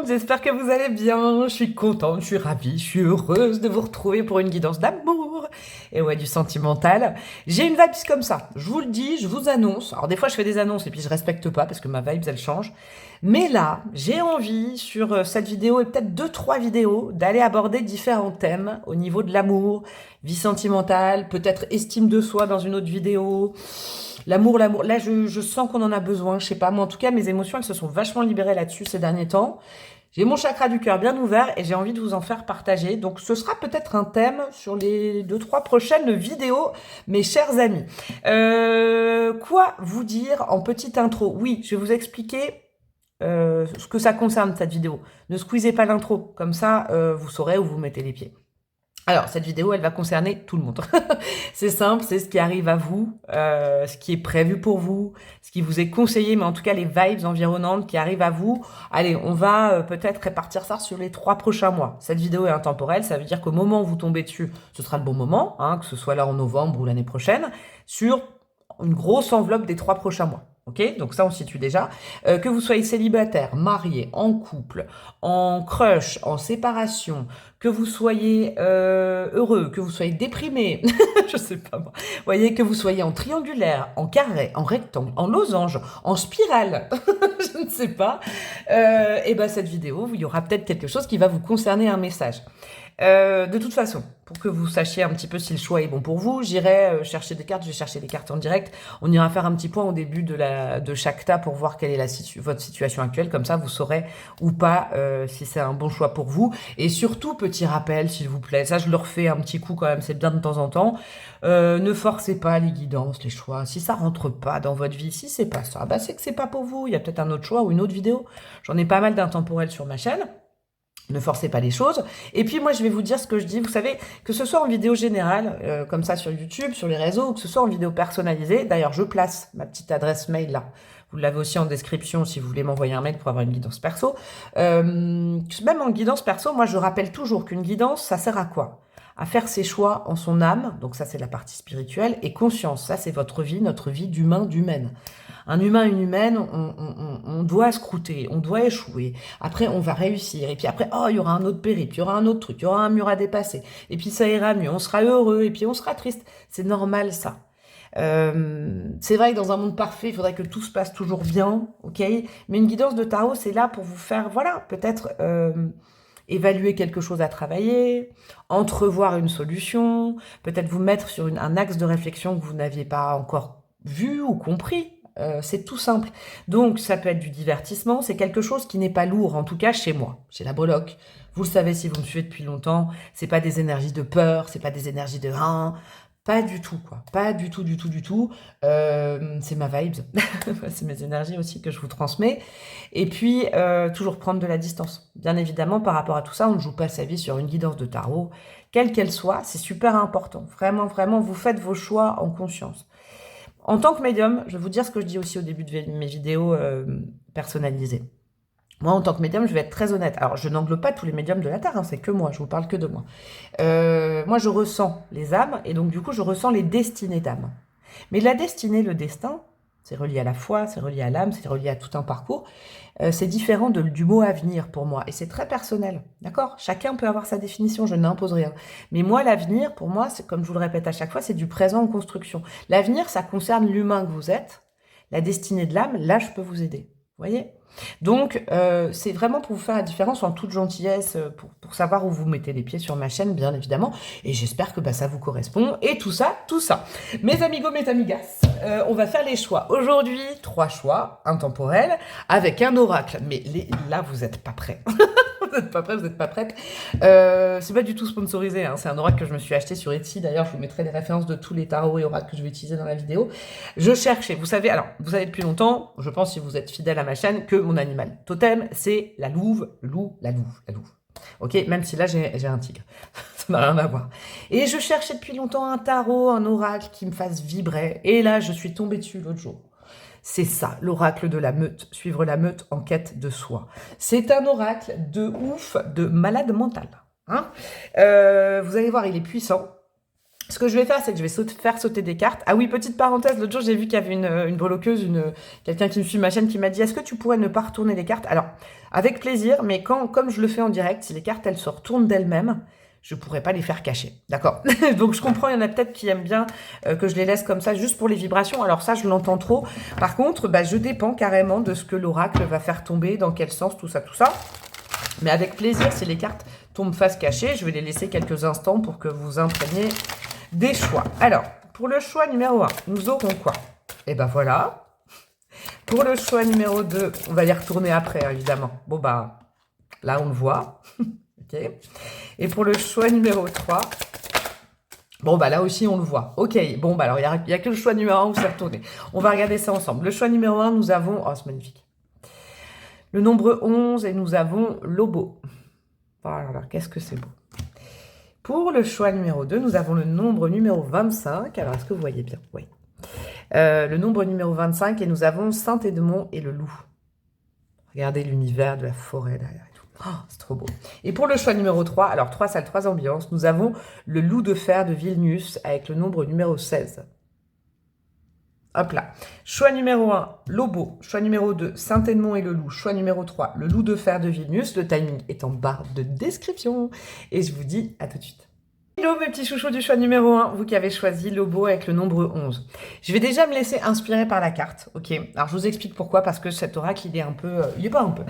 monde, j'espère que vous allez bien. Je suis contente, je suis ravie, je suis heureuse de vous retrouver pour une guidance d'amour et ouais, du sentimental. J'ai une vibe comme ça, je vous le dis, je vous annonce. Alors des fois je fais des annonces et puis je respecte pas parce que ma vibe elle change. Mais là, j'ai envie sur cette vidéo et peut-être deux, trois vidéos d'aller aborder différents thèmes au niveau de l'amour, vie sentimentale, peut-être estime de soi dans une autre vidéo. L'amour, l'amour. Là, je sens qu'on en a besoin. Je sais pas. Moi, en tout cas, mes émotions, elles se sont vachement libérées là-dessus ces derniers temps. J'ai mon chakra du cœur bien ouvert et j'ai envie de vous en faire partager. Donc, ce sera peut-être un thème sur les deux, trois prochaines vidéos, mes chers amis. Quoi vous dire en petite intro? Oui, je vais vous expliquer ce que ça concerne, cette vidéo. Ne squeezez pas l'intro. Comme ça, vous saurez où vous mettez les pieds. Alors, cette vidéo, elle va concerner tout le monde. C'est simple, c'est ce qui arrive à vous, ce qui est prévu pour vous, ce qui vous est conseillé, mais en tout cas, les vibes environnantes qui arrivent à vous. Allez, on va peut-être répartir ça sur les 3 prochains mois. Cette vidéo est intemporelle, ça veut dire qu'au moment où vous tombez dessus, ce sera le bon moment, hein, que ce soit là en novembre ou l'année prochaine, sur une grosse enveloppe des 3 prochains mois. Ok, donc ça on situe déjà. Que vous soyez célibataire, marié, en couple, en crush, en séparation, que vous soyez heureux, que vous soyez déprimé, je sais pas moi. Vous voyez, que vous soyez en triangulaire, en carré, en rectangle, en losange, en spirale, je ne sais pas. Et ben cette vidéo, il y aura peut-être quelque chose qui va vous concerner, un message. De toute façon, pour que vous sachiez un petit peu si le choix est bon pour vous, j'irai chercher des cartes, je vais chercher des cartes en direct. On ira faire un petit point au début de chaque tas pour voir quelle est votre situation actuelle. Comme ça, vous saurez ou pas si c'est un bon choix pour vous. Et surtout, petit rappel, s'il vous plaît, ça je le refais un petit coup quand même, c'est bien de temps en temps. Ne forcez pas les guidances, les choix. Si ça rentre pas dans votre vie, si c'est pas ça, bah c'est que c'est pas pour vous. Il y a peut-être un autre choix ou une autre vidéo. J'en ai pas mal d'intemporels sur ma chaîne. Ne forcez pas les choses. Et puis moi, je vais vous dire ce que je dis. Vous savez, que ce soit en vidéo générale, comme ça sur YouTube, sur les réseaux, ou que ce soit en vidéo personnalisée. D'ailleurs, je place ma petite adresse mail là. Vous l'avez aussi en description si vous voulez m'envoyer un mail pour avoir une guidance perso. Même en guidance perso, moi, je rappelle toujours qu'une guidance, ça sert à quoi? À faire ses choix en son âme. Donc ça, c'est la partie spirituelle. Et conscience, ça, c'est votre vie, notre vie d'humain, d'humaine. Un humain, une humaine, on doit scrouter, on doit échouer. Après, on va réussir. Et puis après, oh, il y aura un autre périple, il y aura un autre truc, il y aura un mur à dépasser. Et puis ça ira mieux, on sera heureux, et puis on sera triste. C'est normal, ça. C'est vrai que dans un monde parfait, il faudrait que tout se passe toujours bien, ok? Mais une guidance de tarot, c'est là pour vous faire, voilà, peut-être évaluer quelque chose à travailler, entrevoir une solution, peut-être vous mettre sur un axe de réflexion que vous n'aviez pas encore vu ou compris. C'est tout simple. Donc, ça peut être du divertissement. C'est quelque chose qui n'est pas lourd, en tout cas chez moi, chez la Breloque. Vous le savez si vous me suivez depuis longtemps. C'est pas des énergies de peur, c'est pas des énergies de pas du tout, quoi. Pas du tout, du tout, du tout. C'est ma vibe. C'est mes énergies aussi que je vous transmets. Et puis, toujours prendre de la distance. Bien évidemment, par rapport à tout ça, on ne joue pas sa vie sur une guidance de tarot, quelle qu'elle soit. C'est super important. Vraiment, vraiment, vous faites vos choix en conscience. En tant que médium, je vais vous dire ce que je dis aussi au début de mes vidéos personnalisées. Moi, en tant que médium, je vais être très honnête. Alors, je n'englobe pas tous les médiums de la Terre, hein, c'est que moi, je vous parle que de moi. Moi, je ressens les âmes, et donc du coup, je ressens les destinées d'âmes. Mais la destinée, le destin, c'est relié à la foi, c'est relié à l'âme, c'est relié à tout un parcours. C'est différent du mot avenir pour moi, et c'est très personnel, d'accord? Chacun peut avoir sa définition, je n'impose rien. Mais moi, l'avenir, pour moi, c'est, comme je vous le répète à chaque fois, c'est du présent en construction. L'avenir, ça concerne l'humain que vous êtes. La destinée de l'âme, là, je peux vous aider. Vous voyez? Donc, c'est vraiment pour vous faire la différence en toute gentillesse, pour savoir où vous mettez les pieds sur ma chaîne, bien évidemment. Et j'espère que ça vous correspond. Et tout ça, tout ça. Mes amigos, mes amigas, on va faire les choix. Aujourd'hui, 3 choix intemporels avec un oracle. Mais là, vous n'êtes pas prêts. Vous n'êtes pas prêts, vous n'êtes pas prêtes. C'est pas du tout sponsorisé, hein. C'est un oracle que je me suis acheté sur Etsy. D'ailleurs, je vous mettrai des références de tous les tarots et oracles que je vais utiliser dans la vidéo. Je cherchais, vous savez, alors, vous savez depuis longtemps, je pense si vous êtes fidèle à ma chaîne, que mon animal totem, c'est la louve, la louve. Ok, même si là, j'ai un tigre. Ça n'a rien à voir. Et je cherchais depuis longtemps un tarot, un oracle qui me fasse vibrer. Et là, je suis tombée dessus l'autre jour. C'est ça, l'oracle de la meute, suivre la meute en quête de soi. C'est un oracle de ouf, de malade mental. Hein, vous allez voir, il est puissant. Ce que je vais faire, c'est que je vais faire sauter des cartes. Ah oui, petite parenthèse, l'autre jour, j'ai vu qu'il y avait une breloqueuse, quelqu'un qui me suit ma chaîne qui m'a dit, est-ce que tu pourrais ne pas retourner les cartes? Alors, avec plaisir, mais comme je le fais en direct, si les cartes, elles se retournent d'elles-mêmes, je pourrais pas les faire cacher. D'accord? Donc, je comprends, il y en a peut-être qui aiment bien que je les laisse comme ça, juste pour les vibrations. Alors ça, je l'entends trop. Par contre, bah, je dépends carrément de ce que l'oracle va faire tomber, dans quel sens, tout ça, tout ça. Mais avec plaisir, si les cartes tombent face cachée, je vais les laisser quelques instants pour que vous imprégniez des choix. Alors, pour le choix numéro 1, nous aurons quoi? Et ben voilà. Pour le choix numéro 2, on va les retourner après, hein, évidemment. Bon, bah, là, on le voit. Ok. Et pour le choix numéro 3, bon, bah, là aussi, on le voit. Ok. Bon, bah, alors, il n'y a que le choix numéro 1 où c'est retourné. On va regarder ça ensemble. Le choix numéro 1, nous avons... Oh, c'est magnifique. Le nombre 11 et nous avons Lobo. Voilà, qu'est-ce que c'est beau. Pour le choix numéro 2, nous avons le nombre numéro 25. Alors, est-ce que vous voyez bien? Oui. Le nombre numéro 25 et nous avons Saint-Édmond et le loup. Regardez l'univers de la forêt derrière et tout. Oh, c'est trop beau. Et pour le choix numéro 3, alors 3 salles, 3 ambiances, nous avons le loup de fer de Vilnius avec le nombre numéro 16. Hop là. Choix numéro 1, Lobo. Choix numéro 2, Saint-Édmond et le loup. Choix numéro 3, le loup de fer de Vilnius. Le timing est en barre de description. Et je vous dis à tout de suite. Hello mes petits chouchous du choix numéro 1, vous qui avez choisi Lobo avec le nombre 11. Je vais déjà me laisser inspirer par la carte, ok? Alors je vous explique pourquoi, parce que cet oracle il est un peu... il est pas un peu,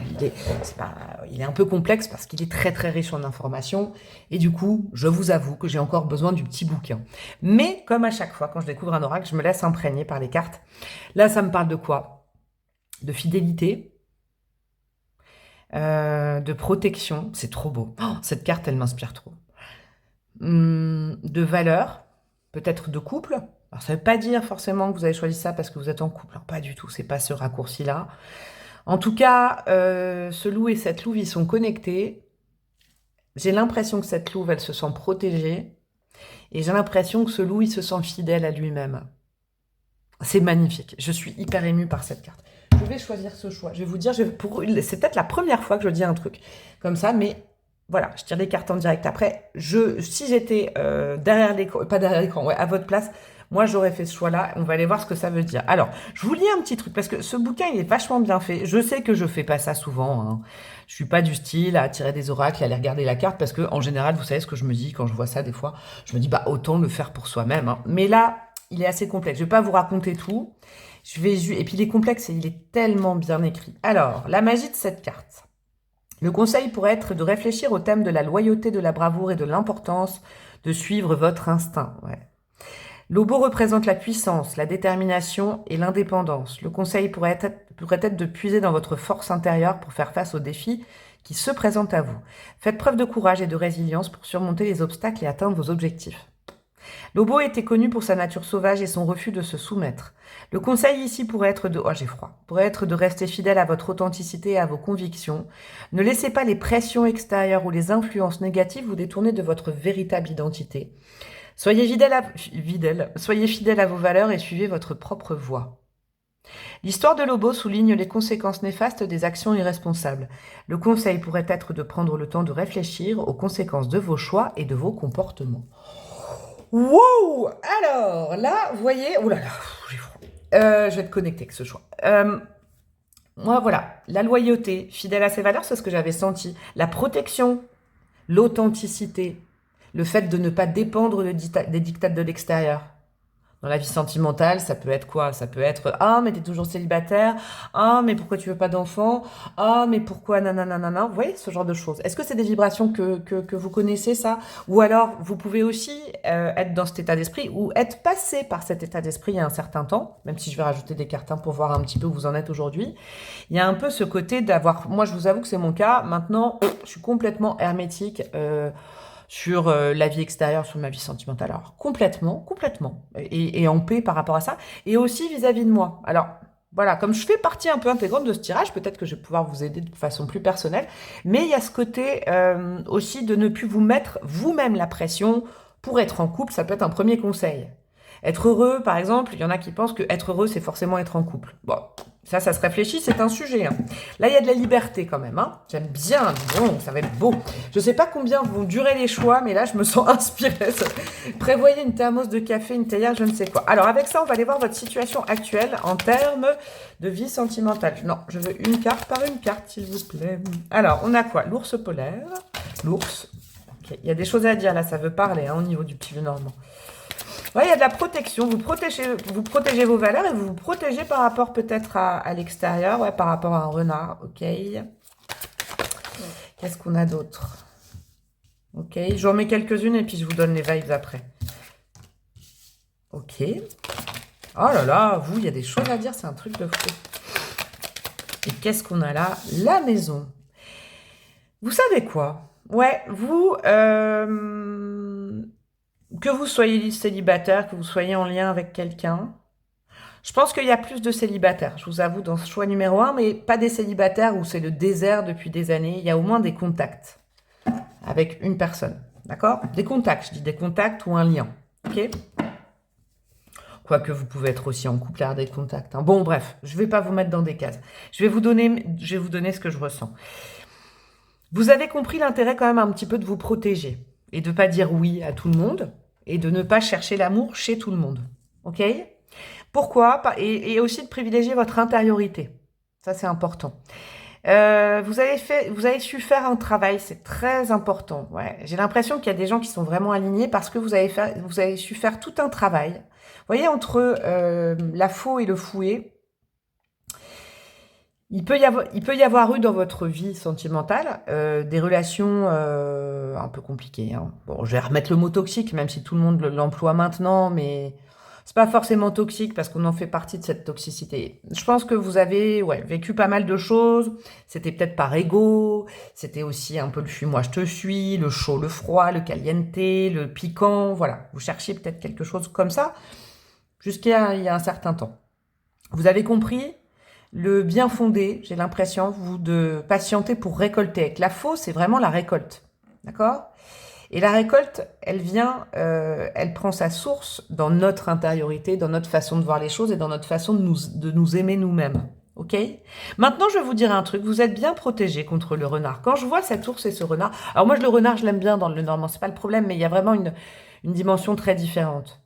il est un peu complexe parce qu'il est très très riche en informations. Et du coup, je vous avoue que j'ai encore besoin du petit bouquin. Mais comme à chaque fois, quand je découvre un oracle, je me laisse imprégner par les cartes. Là, ça me parle de quoi? De fidélité, de protection. C'est trop beau. Oh, cette carte, elle m'inspire trop. De valeur, peut-être de couple. Alors, ça ne veut pas dire forcément que vous avez choisi ça parce que vous êtes en couple. Alors, pas du tout, c'est pas ce raccourci-là. En tout cas, ce loup et cette louve, ils sont connectés. J'ai l'impression que cette louve, elle se sent protégée. Et j'ai l'impression que ce loup, il se sent fidèle à lui-même. C'est magnifique. Je suis hyper émue par cette carte. Je vais choisir ce choix. Je vais vous dire, c'est peut-être la première fois que je dis un truc comme ça, mais... Voilà, je tire les cartes en direct. Après, si j'étais derrière l'écran, pas derrière l'écran, ouais, à votre place, moi, j'aurais fait ce choix-là. On va aller voir ce que ça veut dire. Alors, je vous lis un petit truc, parce que ce bouquin, il est vachement bien fait. Je sais que je fais pas ça souvent, hein. Je suis pas du style à tirer des oracles, à aller regarder la carte, parce que en général, vous savez ce que je me dis quand je vois ça des fois. Je me dis, bah, autant le faire pour soi-même, hein. Mais là, il est assez complexe. Je vais pas vous raconter tout. Et puis, il est complexe et il est tellement bien écrit. Alors, la magie de cette carte. Le conseil pourrait être de réfléchir au thème de la loyauté, de la bravoure et de l'importance de suivre votre instinct. Ouais. Lobo représente la puissance, la détermination et l'indépendance. Le conseil pourrait être de puiser dans votre force intérieure pour faire face aux défis qui se présentent à vous. Faites preuve de courage et de résilience pour surmonter les obstacles et atteindre vos objectifs. Lobo était connu pour sa nature sauvage et son refus de se soumettre. Le conseil ici pourrait être de rester fidèle à votre authenticité et à vos convictions. Ne laissez pas les pressions extérieures ou les influences négatives vous détourner de votre véritable identité. Soyez fidèle à vos valeurs et suivez votre propre voie. L'histoire de Lobo souligne les conséquences néfastes des actions irresponsables. Le conseil pourrait être de prendre le temps de réfléchir aux conséquences de vos choix et de vos comportements. Wow! Alors, là, vous voyez... Oh là là, j'ai froid. Je vais te connecter avec ce choix. Moi, voilà. La loyauté, fidèle à ses valeurs, c'est ce que j'avais senti. La protection, l'authenticité, le fait de ne pas dépendre des dictats de l'extérieur. Dans la vie sentimentale, ça peut être quoi? Ça peut être « Ah, mais t'es toujours célibataire. Ah, mais pourquoi tu veux pas d'enfant? Ah, mais pourquoi nanana ?» Vous voyez, ce genre de choses. Est-ce que c'est des vibrations que vous connaissez, ça? Ou alors, vous pouvez aussi être dans cet état d'esprit ou être passé par cet état d'esprit il y a un certain temps, même si je vais rajouter des cartes pour voir un petit peu où vous en êtes aujourd'hui. Il y a un peu ce côté d'avoir... Moi, je vous avoue que c'est mon cas. Maintenant, je suis complètement hermétique sur la vie extérieure, sur ma vie sentimentale. Alors, complètement, et en paix par rapport à ça, et aussi vis-à-vis de moi. Alors, voilà, comme je fais partie un peu intégrante de ce tirage, peut-être que je vais pouvoir vous aider de façon plus personnelle, mais il y a ce côté aussi de ne plus vous mettre vous-même la pression pour être en couple, ça peut être un premier conseil. Être heureux, par exemple, il y en a qui pensent que être heureux, c'est forcément être en couple. Bon, Ça se réfléchit, c'est un sujet. Hein. Là, il y a de la liberté quand même. Hein. J'aime bien, bon, ça va être beau. Je ne sais pas combien vont durer les choix, mais là, je me sens inspirée. Prévoyez une thermos de café, une théière, je ne sais quoi. Alors, avec ça, on va aller voir votre situation actuelle en termes de vie sentimentale. Non, je veux une carte par une carte, s'il vous plaît. Alors, on a quoi? L'ours polaire. L'ours. Okay. Il y a des choses à dire, là, ça veut parler hein, au niveau du petit normand. Ouais, il y a de la protection. Vous protégez vos valeurs et vous vous protégez par rapport peut-être à l'extérieur. Ouais, par rapport à un renard. Ok. Qu'est-ce qu'on a d'autre? Ok. J'en mets quelques-unes et puis je vous donne les vibes après. Ok. Oh là là, vous, il y a des choses à dire. C'est un truc de fou. Et qu'est-ce qu'on a là? La maison. Vous savez quoi? Ouais, vous... que vous soyez célibataire, que vous soyez en lien avec quelqu'un, je pense qu'il y a plus de célibataires, je vous avoue, dans ce choix numéro 1, mais pas des célibataires où c'est le désert depuis des années. Il y a au moins des contacts avec une personne, d'accord? Des contacts, je dis des contacts ou un lien, ok? Quoique vous pouvez être aussi en couple et avoir des contacts. Hein. Bon, bref, je ne vais pas vous mettre dans des cases. Je vais vous donner ce que je ressens. Vous avez compris l'intérêt quand même un petit peu de vous protéger et de ne pas dire oui à tout le monde et de ne pas chercher l'amour chez tout le monde. Ok? Pourquoi? Et aussi de privilégier votre intériorité. Ça, c'est important. Vous avez su faire un travail, c'est très important. Ouais. J'ai l'impression qu'il y a des gens qui sont vraiment alignés parce que vous avez su faire tout un travail. Vous voyez, entre la faux et le fouet, il peut y avoir eu dans votre vie sentimentale des relations un peu compliquées. Hein. Bon, je vais remettre le mot toxique, même si tout le monde l'emploie maintenant, mais c'est pas forcément toxique parce qu'on en fait partie de cette toxicité. Je pense que vous avez vécu pas mal de choses. C'était peut-être par ego, c'était aussi un peu le fuis-moi je te suis, le chaud, le froid, le caliente, le piquant. Voilà, vous cherchiez peut-être quelque chose comme ça jusqu'à il y a un certain temps. Vous avez compris le bien fondé, j'ai l'impression, vous, de patienter pour récolter. Avec la faux, c'est vraiment la récolte. D'accord? Et la récolte, elle vient, elle prend sa source dans notre intériorité, dans notre façon de voir les choses et dans notre façon de nous aimer nous-mêmes. Ok? Maintenant, je vais vous dire un truc. Vous êtes bien protégé contre le renard. Quand je vois cet ours et ce renard, alors moi, le renard, je l'aime bien dans le normand, c'est pas le problème, mais il y a vraiment une dimension très différente.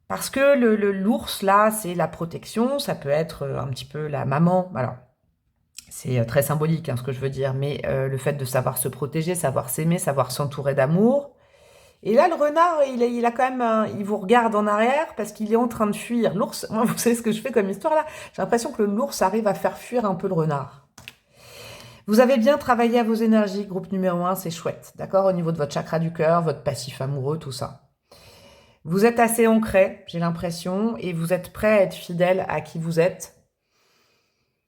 Parce que l'ours, là, c'est la protection, ça peut être un petit peu la maman. Alors, c'est très symbolique, hein, ce que je veux dire, mais le fait de savoir se protéger, savoir s'aimer, savoir s'entourer d'amour. Et là, le renard, il a quand même, il vous regarde en arrière parce qu'il est en train de fuir. L'ours, moi, vous savez ce que je fais comme histoire, là? J'ai l'impression que l'ours arrive à faire fuir un peu le renard. Vous avez bien travaillé à vos énergies, groupe numéro 1, c'est chouette, d'accord? Au niveau de votre chakra du cœur, votre passif amoureux, tout ça. Vous êtes assez ancré, j'ai l'impression, et vous êtes prêt à être fidèle à qui vous êtes,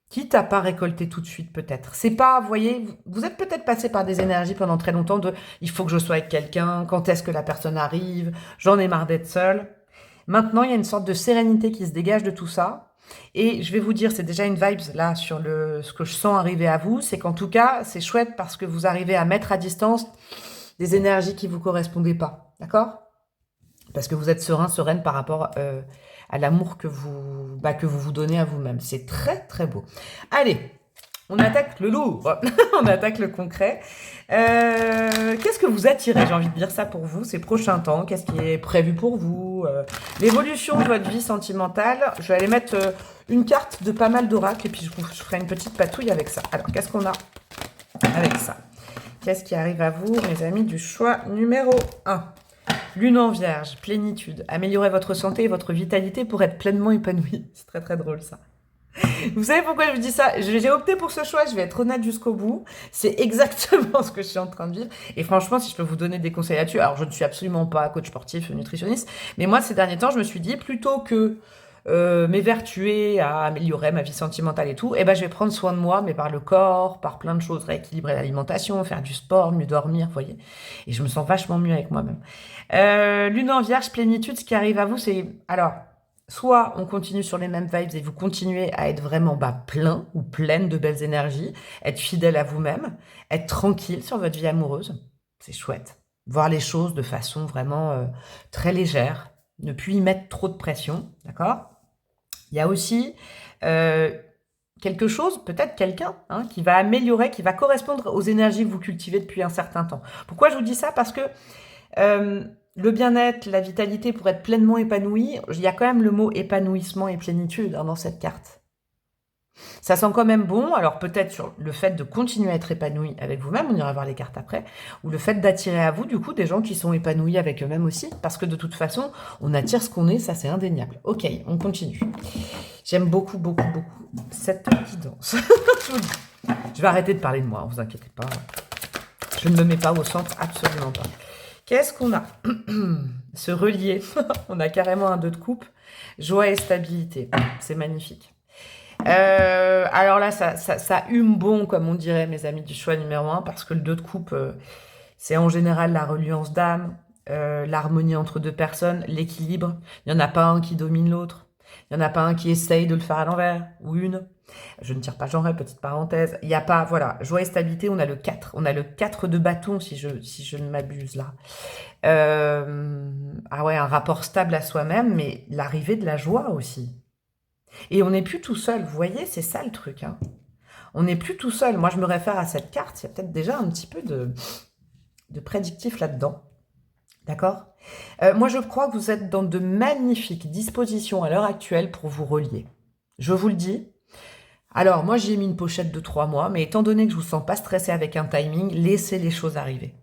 quitte à pas récolter tout de suite peut-être. C'est pas, vous voyez, vous êtes peut-être passé par des énergies pendant très longtemps de « il faut que je sois avec quelqu'un, quand est-ce que la personne arrive, j'en ai marre d'être seule ». Maintenant, il y a une sorte de sérénité qui se dégage de tout ça. Et je vais vous dire, c'est déjà une vibe là sur ce que je sens arriver à vous, c'est qu'en tout cas, c'est chouette parce que vous arrivez à mettre à distance des énergies qui vous correspondaient pas, d'accord ? Parce que vous êtes serein, sereine par rapport à l'amour que vous donnez à vous-même. C'est très, très beau. Allez, on attaque le lourd. On attaque le concret. Qu'est-ce que vous attirez, j'ai envie de dire ça pour vous, ces prochains temps? Qu'est-ce qui est prévu pour vous? L'évolution de votre vie sentimentale. Je vais aller mettre une carte de pas mal d'oracles et puis je ferai une petite patouille avec ça. Alors, qu'est-ce qu'on a avec ça? Qu'est-ce qui arrive à vous, mes amis, du choix numéro 1? Lune en vierge, plénitude. Améliorez votre santé et votre vitalité pour être pleinement épanoui. C'est très très drôle ça. Vous savez pourquoi je vous dis ça? J'ai opté pour ce choix, je vais être honnête jusqu'au bout. C'est exactement ce que je suis en train de vivre. Et franchement, si je peux vous donner des conseils là-dessus, alors je ne suis absolument pas coach sportif, nutritionniste, mais moi ces derniers temps, je me suis dit, plutôt que m'évertuer à améliorer ma vie sentimentale et tout, eh ben, je vais prendre soin de moi, mais par le corps, par plein de choses, rééquilibrer l'alimentation, faire du sport, mieux dormir, vous voyez. Et je me sens vachement mieux avec moi-même. Lune en vierge, plénitude, ce qui arrive à vous, c'est... Alors, soit on continue sur les mêmes vibes et vous continuez à être vraiment plein ou pleine de belles énergies, être fidèle à vous-même, être tranquille sur votre vie amoureuse, c'est chouette. Voir les choses de façon vraiment très légère, ne plus y mettre trop de pression, d'accord ? Il y a aussi quelque chose, peut-être quelqu'un, hein, qui va améliorer, qui va correspondre aux énergies que vous cultivez depuis un certain temps. Pourquoi je vous dis ça? Parce que le bien-être, la vitalité, pour être pleinement épanoui, il y a quand même le mot épanouissement et plénitude dans cette carte. Ça sent quand même bon, alors peut-être sur le fait de continuer à être épanoui avec vous-même, on ira voir les cartes après, ou le fait d'attirer à vous, du coup, des gens qui sont épanouis avec eux-mêmes aussi, parce que de toute façon, on attire ce qu'on est, ça c'est indéniable. Ok, on continue. J'aime beaucoup, beaucoup, beaucoup cette guidance. Je vous le dis. Je vais arrêter de parler de moi, vous inquiétez pas. Je ne me mets pas au centre, absolument pas. Qu'est-ce qu'on a? Se relier. On a carrément un 2 de coupe. Joie et stabilité. C'est magnifique. Alors là, ça hume bon, comme on dirait, mes amis du choix numéro 1, parce que le 2 de coupe, c'est en général la reliance d'âme, l'harmonie entre deux personnes, l'équilibre. Il n'y en a pas un qui domine l'autre. Il n'y en a pas un qui essaye de le faire à l'envers, ou une. Je ne tire pas genre, petite parenthèse. Il n'y a pas, voilà, joie et stabilité, on a le 4. On a le 4 de bâton, si je ne m'abuse là. Ah ouais, un rapport stable à soi-même, mais l'arrivée de la joie aussi. Et on n'est plus tout seul, vous voyez, c'est ça le truc. Hein. On n'est plus tout seul. Moi, je me réfère à cette carte, il y a peut-être déjà un petit peu de prédictif là-dedans. D'accord? Moi, je crois que vous êtes dans de magnifiques dispositions à l'heure actuelle pour vous relier. Je vous le dis. Alors, moi, j'y ai mis une pochette de 3 mois, mais étant donné que je ne vous sens pas stressé avec un timing, laissez les choses arriver.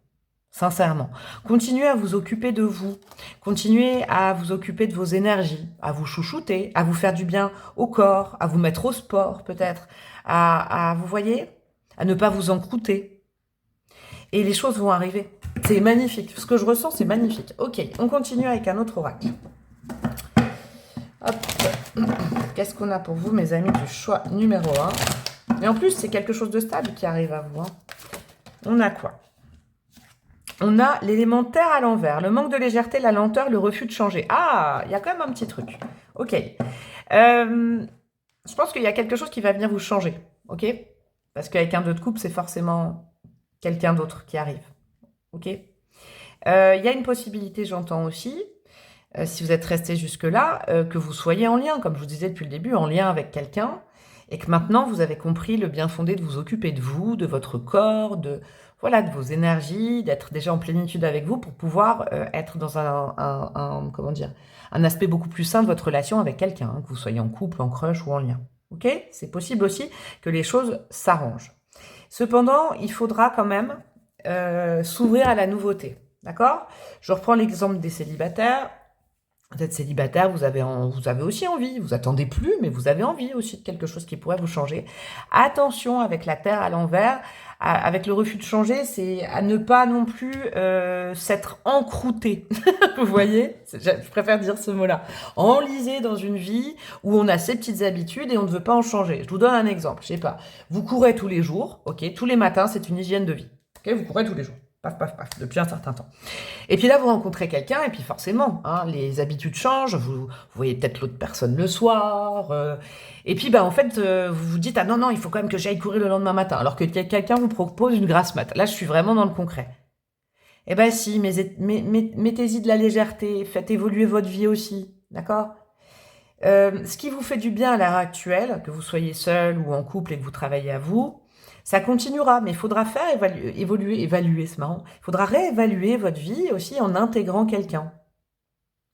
Sincèrement. Continuez à vous occuper de vous. Continuez à vous occuper de vos énergies, à vous chouchouter, à vous faire du bien au corps, à vous mettre au sport peut-être, vous voyez, à ne pas vous encrouter. Et les choses vont arriver. C'est magnifique. Ce que je ressens, c'est magnifique. Ok, on continue avec un autre oracle. Hop. Qu'est-ce qu'on a pour vous, mes amis du choix numéro 1? Et en plus, c'est quelque chose de stable qui arrive à vous. Hein. On a quoi? On a l'élémentaire à l'envers. Le manque de légèreté, la lenteur, le refus de changer. Ah, il y a quand même un petit truc. Ok. Je pense qu'il y a quelque chose qui va venir vous changer. Ok? Parce qu'avec un 2 de coupe, c'est forcément quelqu'un d'autre qui arrive. Ok? Il y a une possibilité, j'entends aussi, si vous êtes resté jusque-là, que vous soyez en lien, comme je vous disais depuis le début, en lien avec quelqu'un, et que maintenant vous avez compris le bien fondé de vous occuper de vous, de votre corps, de vos énergies, d'être déjà en plénitude avec vous pour pouvoir être dans comment dire, un aspect beaucoup plus sain de votre relation avec quelqu'un, hein, que vous soyez en couple, en crush ou en lien. Ok? C'est possible aussi que les choses s'arrangent. Cependant, il faudra quand même s'ouvrir à la nouveauté. D'accord? Je reprends l'exemple des célibataires. Vous êtes célibataire, vous avez aussi envie, vous attendez plus, mais vous avez envie aussi de quelque chose qui pourrait vous changer. Attention avec la terre à l'envers, avec le refus de changer, c'est à ne pas non plus s'être encrouté. Vous voyez? Je préfère dire ce mot-là. Enlisé dans une vie où on a ses petites habitudes et on ne veut pas en changer. Je vous donne un exemple, je sais pas. Vous courez tous les jours, ok? Tous les matins, c'est une hygiène de vie. Ok? Vous courez tous les jours. Paf, paf, paf, depuis un certain temps. Et puis là, vous rencontrez quelqu'un, et puis forcément, hein, les habitudes changent, vous voyez peut-être l'autre personne le soir, et puis en fait, vous vous dites, ah non, il faut quand même que j'aille courir le lendemain matin, alors que quelqu'un vous propose une grasse mat. Là, je suis vraiment dans le concret. Eh ben si, mettez-y de la légèreté, faites évoluer votre vie aussi, d'accord? Ce qui vous fait du bien à l'heure actuelle, que vous soyez seul ou en couple et que vous travaillez à vous, ça continuera, mais il faudra faire évaluer, c'est marrant. Il faudra réévaluer votre vie aussi en intégrant quelqu'un.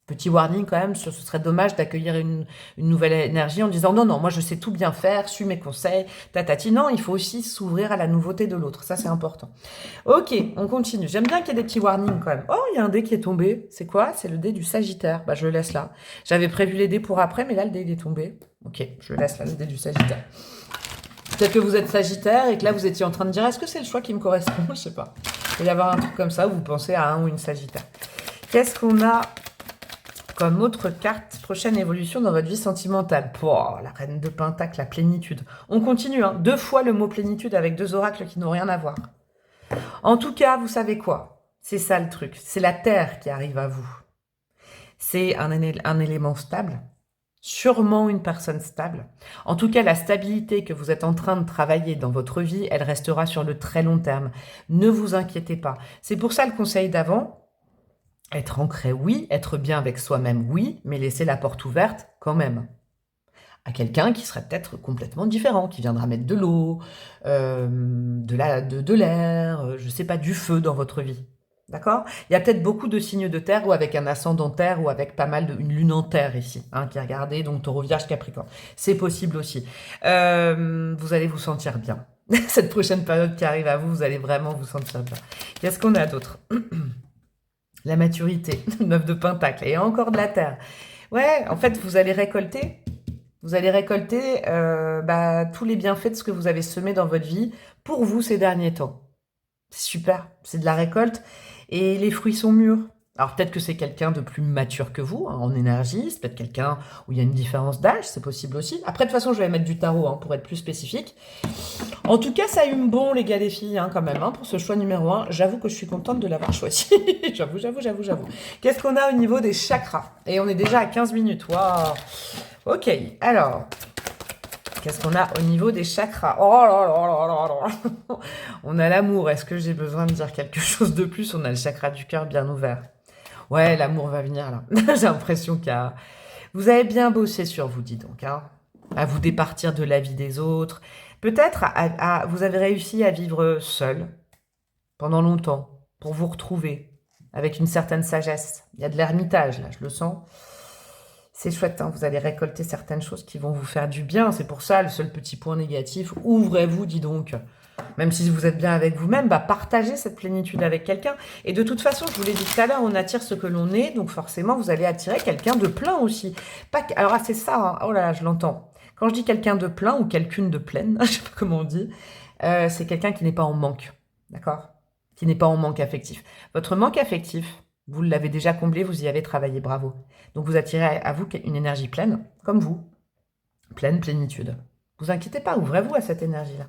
Petit warning quand même, ce serait dommage d'accueillir une nouvelle énergie en disant non, moi je sais tout bien faire, suis mes conseils, tatati. Non, il faut aussi s'ouvrir à la nouveauté de l'autre, ça c'est important. Ok, on continue. J'aime bien qu'il y ait des petits warnings quand même. Oh, il y a un dé qui est tombé. C'est quoi? C'est le dé du Sagittaire. Bah je le laisse là. J'avais prévu les dés pour après, mais là le dé il est tombé. Ok, je le laisse là, le dé du Sagittaire. Peut-être que vous êtes Sagittaire et que là vous étiez en train de dire est-ce que c'est le choix qui me correspond? Je sais pas. Il peut y avoir un truc comme ça où vous pensez à un ou une Sagittaire. Qu'est-ce qu'on a comme autre carte? Prochaine évolution dans votre vie sentimentale. Oh, la reine de Pentacle, la plénitude. On continue, hein. 2 fois le mot plénitude avec 2 oracles qui n'ont rien à voir. En tout cas, vous savez quoi? C'est ça le truc. C'est la terre qui arrive à vous. C'est un élément stable. Sûrement une personne stable. En tout cas, la stabilité que vous êtes en train de travailler dans votre vie, elle restera sur le très long terme. Ne vous inquiétez pas. C'est pour ça le conseil d'avant, être ancré, oui, être bien avec soi-même, oui, mais laisser la porte ouverte quand même. à quelqu'un qui serait peut-être complètement différent, qui viendra mettre de l'eau, de l'air, je sais pas, du feu dans votre vie. D'accord? Il y a peut-être beaucoup de signes de terre ou avec un ascendant terre ou avec pas mal une lune en terre ici, hein, qui est regardée, donc taureau, vierge, capricorne. C'est possible aussi. Vous allez vous sentir bien. Cette prochaine période qui arrive à vous, vous allez vraiment vous sentir bien. Qu'est-ce qu'on a d'autre? La maturité, 9 de pentacle, et encore de la terre. Ouais, en fait, vous allez récolter tous les bienfaits de ce que vous avez semé dans votre vie pour vous ces derniers temps. C'est super, c'est de la récolte et les fruits sont mûrs. Alors peut-être que c'est quelqu'un de plus mature que vous, hein, en énergie, c'est peut-être quelqu'un où il y a une différence d'âge, c'est possible aussi. Après, de toute façon, je vais mettre du tarot, hein, pour être plus spécifique. En tout cas, ça hume bon, les gars, les filles, hein, quand même, hein, pour ce choix numéro 1. J'avoue que je suis contente de l'avoir choisi. J'avoue. Qu'est-ce qu'on a au niveau des chakras? Et on est déjà à 15 minutes. Waouh. Ok, alors, qu'est-ce qu'on a au niveau des chakras? Oh là là là là là. On a l'amour. Est-ce que j'ai besoin de dire quelque chose de plus? On a le chakra du cœur bien ouvert. Ouais, l'amour va venir là. J'ai l'impression qu'il y a... Vous avez bien bossé sur vous, dis donc, hein, à vous départir de la vie des autres. Peut-être vous avez réussi à vivre seul pendant longtemps pour vous retrouver avec une certaine sagesse. Il y a de l'ermitage là, je le sens. C'est chouette, hein, vous allez récolter certaines choses qui vont vous faire du bien. C'est pour ça, le seul petit point négatif, ouvrez-vous, dis donc. Même si vous êtes bien avec vous-même, partagez cette plénitude avec quelqu'un. Et de toute façon, je vous l'ai dit tout à l'heure, on attire ce que l'on est. Donc forcément, vous allez attirer quelqu'un de plein aussi. Alors, c'est ça, hein, oh là là, je l'entends. Quand je dis quelqu'un de plein ou quelqu'une de pleine, je sais pas comment on dit, c'est quelqu'un qui n'est pas en manque. D'accord? Qui n'est pas en manque affectif. Votre manque affectif, vous l'avez déjà comblé, vous y avez travaillé, bravo. Donc vous attirez à vous une énergie pleine, comme vous. Pleine plénitude. Vous inquiétez pas, ouvrez-vous à cette énergie-là.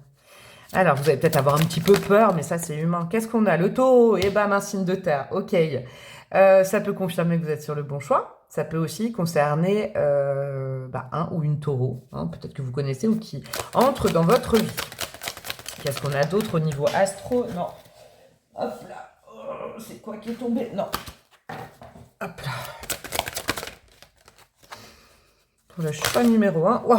Alors, vous allez peut-être avoir un petit peu peur, mais ça, c'est humain. Qu'est-ce qu'on a? Le taureau, et bam, un signe de terre. Ok. Ça peut confirmer que vous êtes sur le bon choix. Ça peut aussi concerner un ou une taureau, hein, peut-être que vous connaissez ou qui entre dans votre vie. Qu'est-ce qu'on a d'autre au niveau astro? Non. Hop là. Oh, c'est quoi qui est tombé? Non. Hop là. Pour le choix numéro 1. Wow.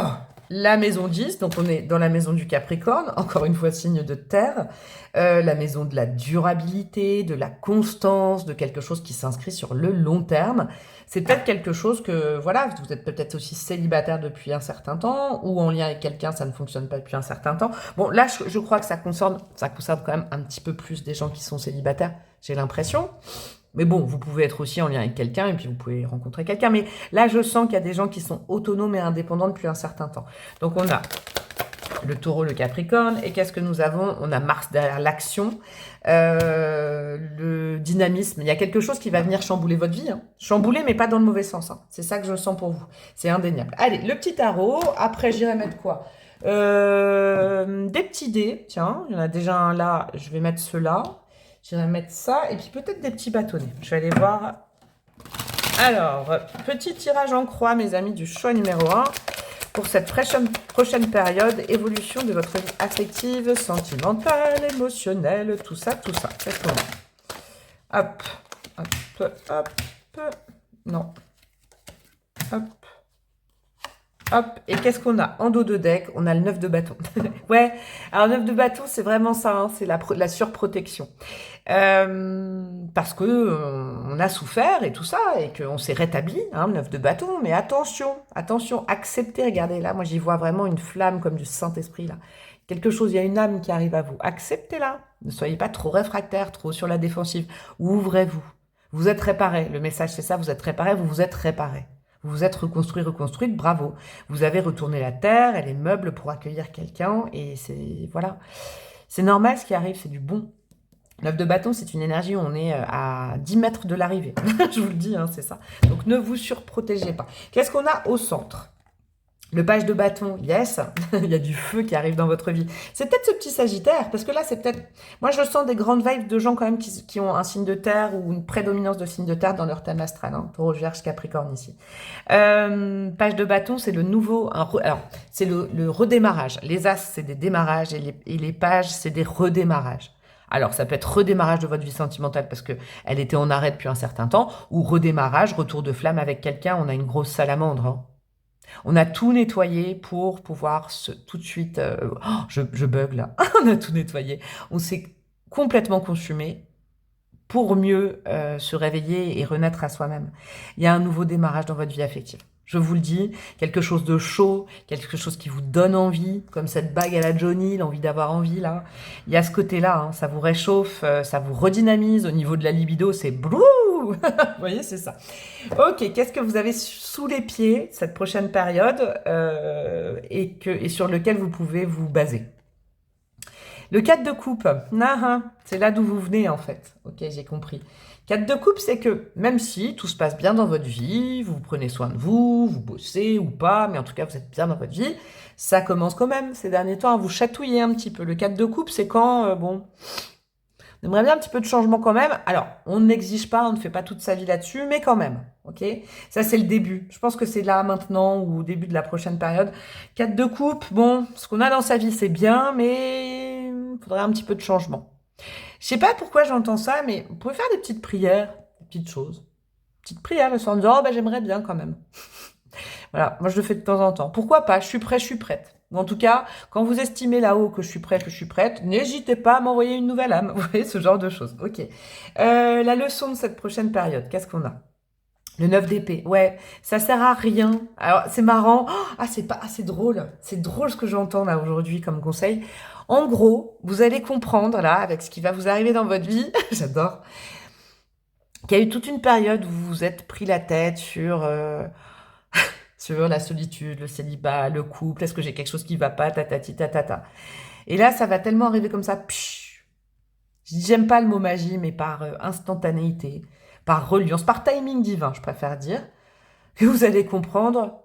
La maison 10, donc on est dans la maison du Capricorne, encore une fois signe de terre, la maison de la durabilité, de la constance, de quelque chose qui s'inscrit sur le long terme. C'est peut-être quelque chose que, voilà, vous êtes peut-être aussi célibataire depuis un certain temps, ou en lien avec quelqu'un, ça ne fonctionne pas depuis un certain temps. Bon, là, je crois que ça concerne quand même un petit peu plus des gens qui sont célibataires, j'ai l'impression. Mais bon, vous pouvez être aussi en lien avec quelqu'un et puis vous pouvez rencontrer quelqu'un. Mais là, je sens qu'il y a des gens qui sont autonomes et indépendants depuis un certain temps. Donc, on a le taureau, le capricorne. Et qu'est-ce que nous avons? On a Mars derrière l'action, le dynamisme. Il y a quelque chose qui va venir chambouler votre vie. Hein. Chambouler, mais pas dans le mauvais sens. Hein. C'est ça que je sens pour vous. C'est indéniable. Allez, le petit tarot. Après, j'irai mettre quoi? Des petits dés. Tiens, il y en a déjà un là. Je vais mettre ceux-là. J'irai mettre ça, et puis peut-être des petits bâtonnets. Je vais aller voir. Alors, petit tirage en croix, mes amis, du choix numéro 1. Pour cette prochaine période, évolution de votre vie affective, sentimentale, émotionnelle, tout ça, tout ça. Qu'est-ce qu'on a? Hop, hop, hop, non. Hop. Hop, et qu'est-ce qu'on a? En dos de deck, on a le 9 de bâton. Ouais, alors 9 de bâton, c'est vraiment ça, hein, c'est la surprotection. Parce que on a souffert et tout ça, et qu'on s'est rétabli, hein, le 9 de bâton, mais attention, acceptez, regardez là, moi j'y vois vraiment une flamme comme du Saint-Esprit là. Quelque chose, il y a une âme qui arrive à vous. Acceptez-la, ne soyez pas trop réfractaire, trop sur la défensive, ouvrez-vous. Vous êtes réparé, le message c'est ça, vous êtes réparé, vous vous êtes réparé. Vous vous êtes reconstruite, bravo. Vous avez retourné la terre et les meubles pour accueillir quelqu'un, et c'est, voilà. C'est normal ce qui arrive, c'est du bon. 9 de bâton, c'est une énergie où on est à 10 mètres de l'arrivée. Je vous le dis, hein, c'est ça. Donc ne vous surprotégez pas. Qu'est-ce qu'on a au centre? Le page de bâton, yes, il y a du feu qui arrive dans votre vie. C'est peut-être ce petit Sagittaire, parce que là, c'est peut-être... Moi, je sens des grandes vibes de gens quand même qui ont un signe de terre ou une prédominance de signe de terre dans leur thème astral. Hein. Taureau, Vierge, Capricorne ici. Page de bâton, c'est le nouveau... Alors, c'est le redémarrage. Les as, c'est des démarrages et les pages, c'est des redémarrages. Alors, ça peut être redémarrage de votre vie sentimentale parce qu'elle était en arrêt depuis un certain temps, ou redémarrage, retour de flamme avec quelqu'un, on a une grosse salamandre. Hein. On a tout nettoyé pour pouvoir tout de suite... je bug là. On a tout nettoyé. On s'est complètement consumé pour mieux se réveiller et renaître à soi-même. Il y a un nouveau démarrage dans votre vie affective. Je vous le dis, quelque chose de chaud, quelque chose qui vous donne envie, comme cette bague à la Johnny, l'envie d'avoir envie, là. Il y a ce côté-là, hein, ça vous réchauffe, ça vous redynamise au niveau de la libido, c'est blou. Vous voyez, c'est ça. Ok, qu'est-ce que vous avez sous les pieds cette prochaine période et sur lequel vous pouvez vous baser? Le 4 de coupe, c'est là d'où vous venez en fait. Ok, j'ai compris. 4 de coupe, c'est que même si tout se passe bien dans votre vie, vous prenez soin de vous, vous bossez ou pas, mais en tout cas vous êtes bien dans votre vie, ça commence quand même ces derniers temps à vous chatouiller un petit peu. Le 4 de coupe, c'est quand, bon, on aimerait bien un petit peu de changement quand même. Alors, on n'exige pas, on ne fait pas toute sa vie là-dessus, mais quand même, ok? Ça, c'est le début. Je pense que c'est là, maintenant, ou au début de la prochaine période. 4 de coupe, bon, ce qu'on a dans sa vie, c'est bien, mais il faudrait un petit peu de changement. Je sais pas pourquoi j'entends ça, mais vous pouvez faire des petites prières, des petites choses. Petites prières le soir en disant, oh, ben, j'aimerais bien quand même. Voilà, moi je le fais de temps en temps. Pourquoi pas? Je suis prêt, je suis prête. Ou en tout cas, quand vous estimez là-haut que je suis prêt, que je suis prête, n'hésitez pas à m'envoyer une nouvelle âme. Vous voyez, ce genre de choses. Ok. La leçon de cette prochaine période, qu'est-ce qu'on a? Le 9 d'épée. Ouais, ça sert à rien. Alors, c'est marrant. C'est pas assez drôle. C'est drôle ce que j'entends là aujourd'hui comme conseil. En gros, vous allez comprendre là, avec ce qui va vous arriver dans votre vie, j'adore, qu'il y a eu toute une période où vous vous êtes pris la tête sur la solitude, le célibat, le couple, est-ce que j'ai quelque chose qui va pas, tatati tatata. Et là, ça va tellement arriver comme ça, psh. J'aime pas le mot magie, mais par instantanéité, par reliance, par timing divin, je préfère dire, que vous allez comprendre.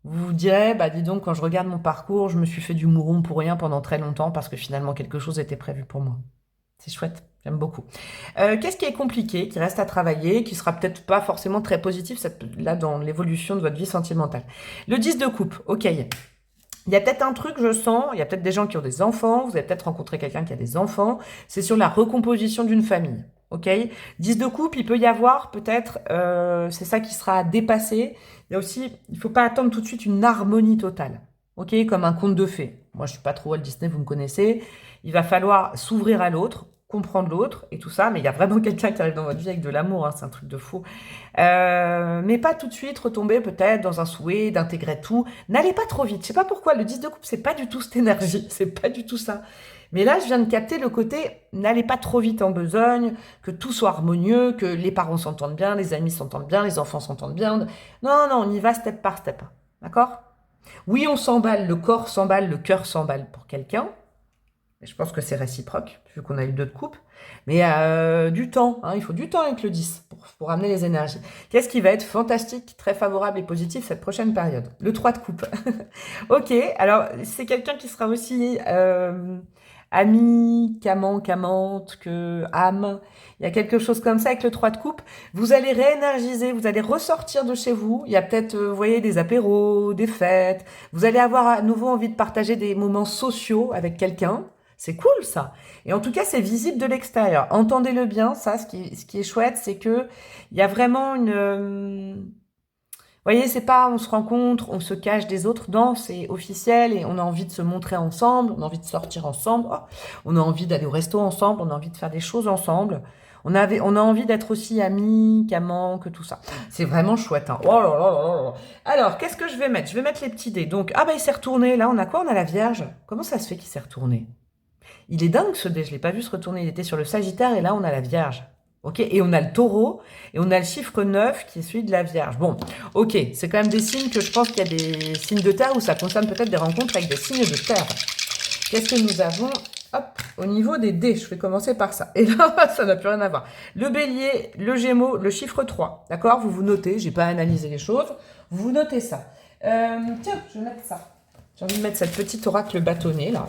Vous vous direz, bah dis donc, quand je regarde mon parcours, je me suis fait du mouron pour rien pendant très longtemps parce que finalement quelque chose était prévu pour moi. C'est chouette, j'aime beaucoup. Qu'est-ce qui est compliqué, qui reste à travailler, qui sera peut-être pas forcément très positif là dans l'évolution de votre vie sentimentale? Le 10 de coupe, ok. Il y a peut-être un truc, je sens, il y a peut-être des gens qui ont des enfants, vous avez peut-être rencontré quelqu'un qui a des enfants, c'est sur la recomposition d'une famille, ok? 10 de coupe, il peut y avoir peut-être, c'est ça qui sera à dépasser. Il y a aussi, il faut pas attendre tout de suite une harmonie totale, ok? Comme un conte de fées. Moi, je suis pas trop Walt Disney, vous me connaissez. Il va falloir s'ouvrir à l'autre, comprendre l'autre et tout ça, mais il y a vraiment quelqu'un qui arrive dans votre vie avec de l'amour, hein, c'est un truc de fou. Mais pas tout de suite retomber peut-être dans un souhait d'intégrer tout. N'allez pas trop vite. Je sais pas pourquoi, le 10 de coupe, c'est pas du tout cette énergie, c'est pas du tout ça. Mais là, je viens de capter le côté, n'allez pas trop vite en besogne, que tout soit harmonieux, que les parents s'entendent bien, les amis s'entendent bien, les enfants s'entendent bien. Non, non, on y va step par step. D'accord? Oui, on s'emballe, le corps s'emballe, le cœur s'emballe pour quelqu'un. Je pense que c'est réciproque, vu qu'on a eu 2 de coupe. Mais du temps, hein, il faut du temps avec le 10 pour amener les énergies. Qu'est-ce qui va être fantastique, très favorable et positif cette prochaine période? Le 3 de coupe. Ok, alors c'est quelqu'un qui sera aussi ami, qu'amante, que âme. Il y a quelque chose comme ça avec le 3 de coupe. Vous allez réénergiser, vous allez ressortir de chez vous. Il y a peut-être, vous voyez, des apéros, des fêtes. Vous allez avoir à nouveau envie de partager des moments sociaux avec quelqu'un. C'est cool ça. Et en tout cas, c'est visible de l'extérieur. Entendez-le bien, ça, ce qui est chouette, c'est que il y a vraiment une... Vous voyez, c'est pas on se rencontre, on se cache des autres. Non, c'est officiel et on a envie de se montrer ensemble, on a envie de sortir ensemble, on a envie d'aller au resto ensemble, on a envie de faire des choses ensemble. On a envie d'être aussi amis, qu'amants, que tout ça. C'est vraiment chouette. Hein. Oh là là là là. Alors, qu'est-ce que je vais mettre? Je vais mettre les petits dés. Donc, il s'est retourné. Là, on a quoi? On a la Vierge. Comment ça se fait qu'il s'est retourné? Il est dingue ce dé, je ne l'ai pas vu se retourner. Il était sur le Sagittaire et là, on a la Vierge. Ok, et on a le Taureau et on a le chiffre 9 qui est celui de la Vierge. Bon, ok, c'est quand même des signes que je pense qu'il y a des signes de terre où ça concerne peut-être des rencontres avec des signes de terre. Qu'est-ce que nous avons? Hop, au niveau des dés, je vais commencer par ça. Et là, ça n'a plus rien à voir. Le Bélier, le Gémeaux, le chiffre 3. D'accord? Vous vous notez, j'ai pas analysé les choses. Vous notez ça. Tiens, je vais mettre ça. J'ai envie de mettre cette petite oracle bâtonnée là.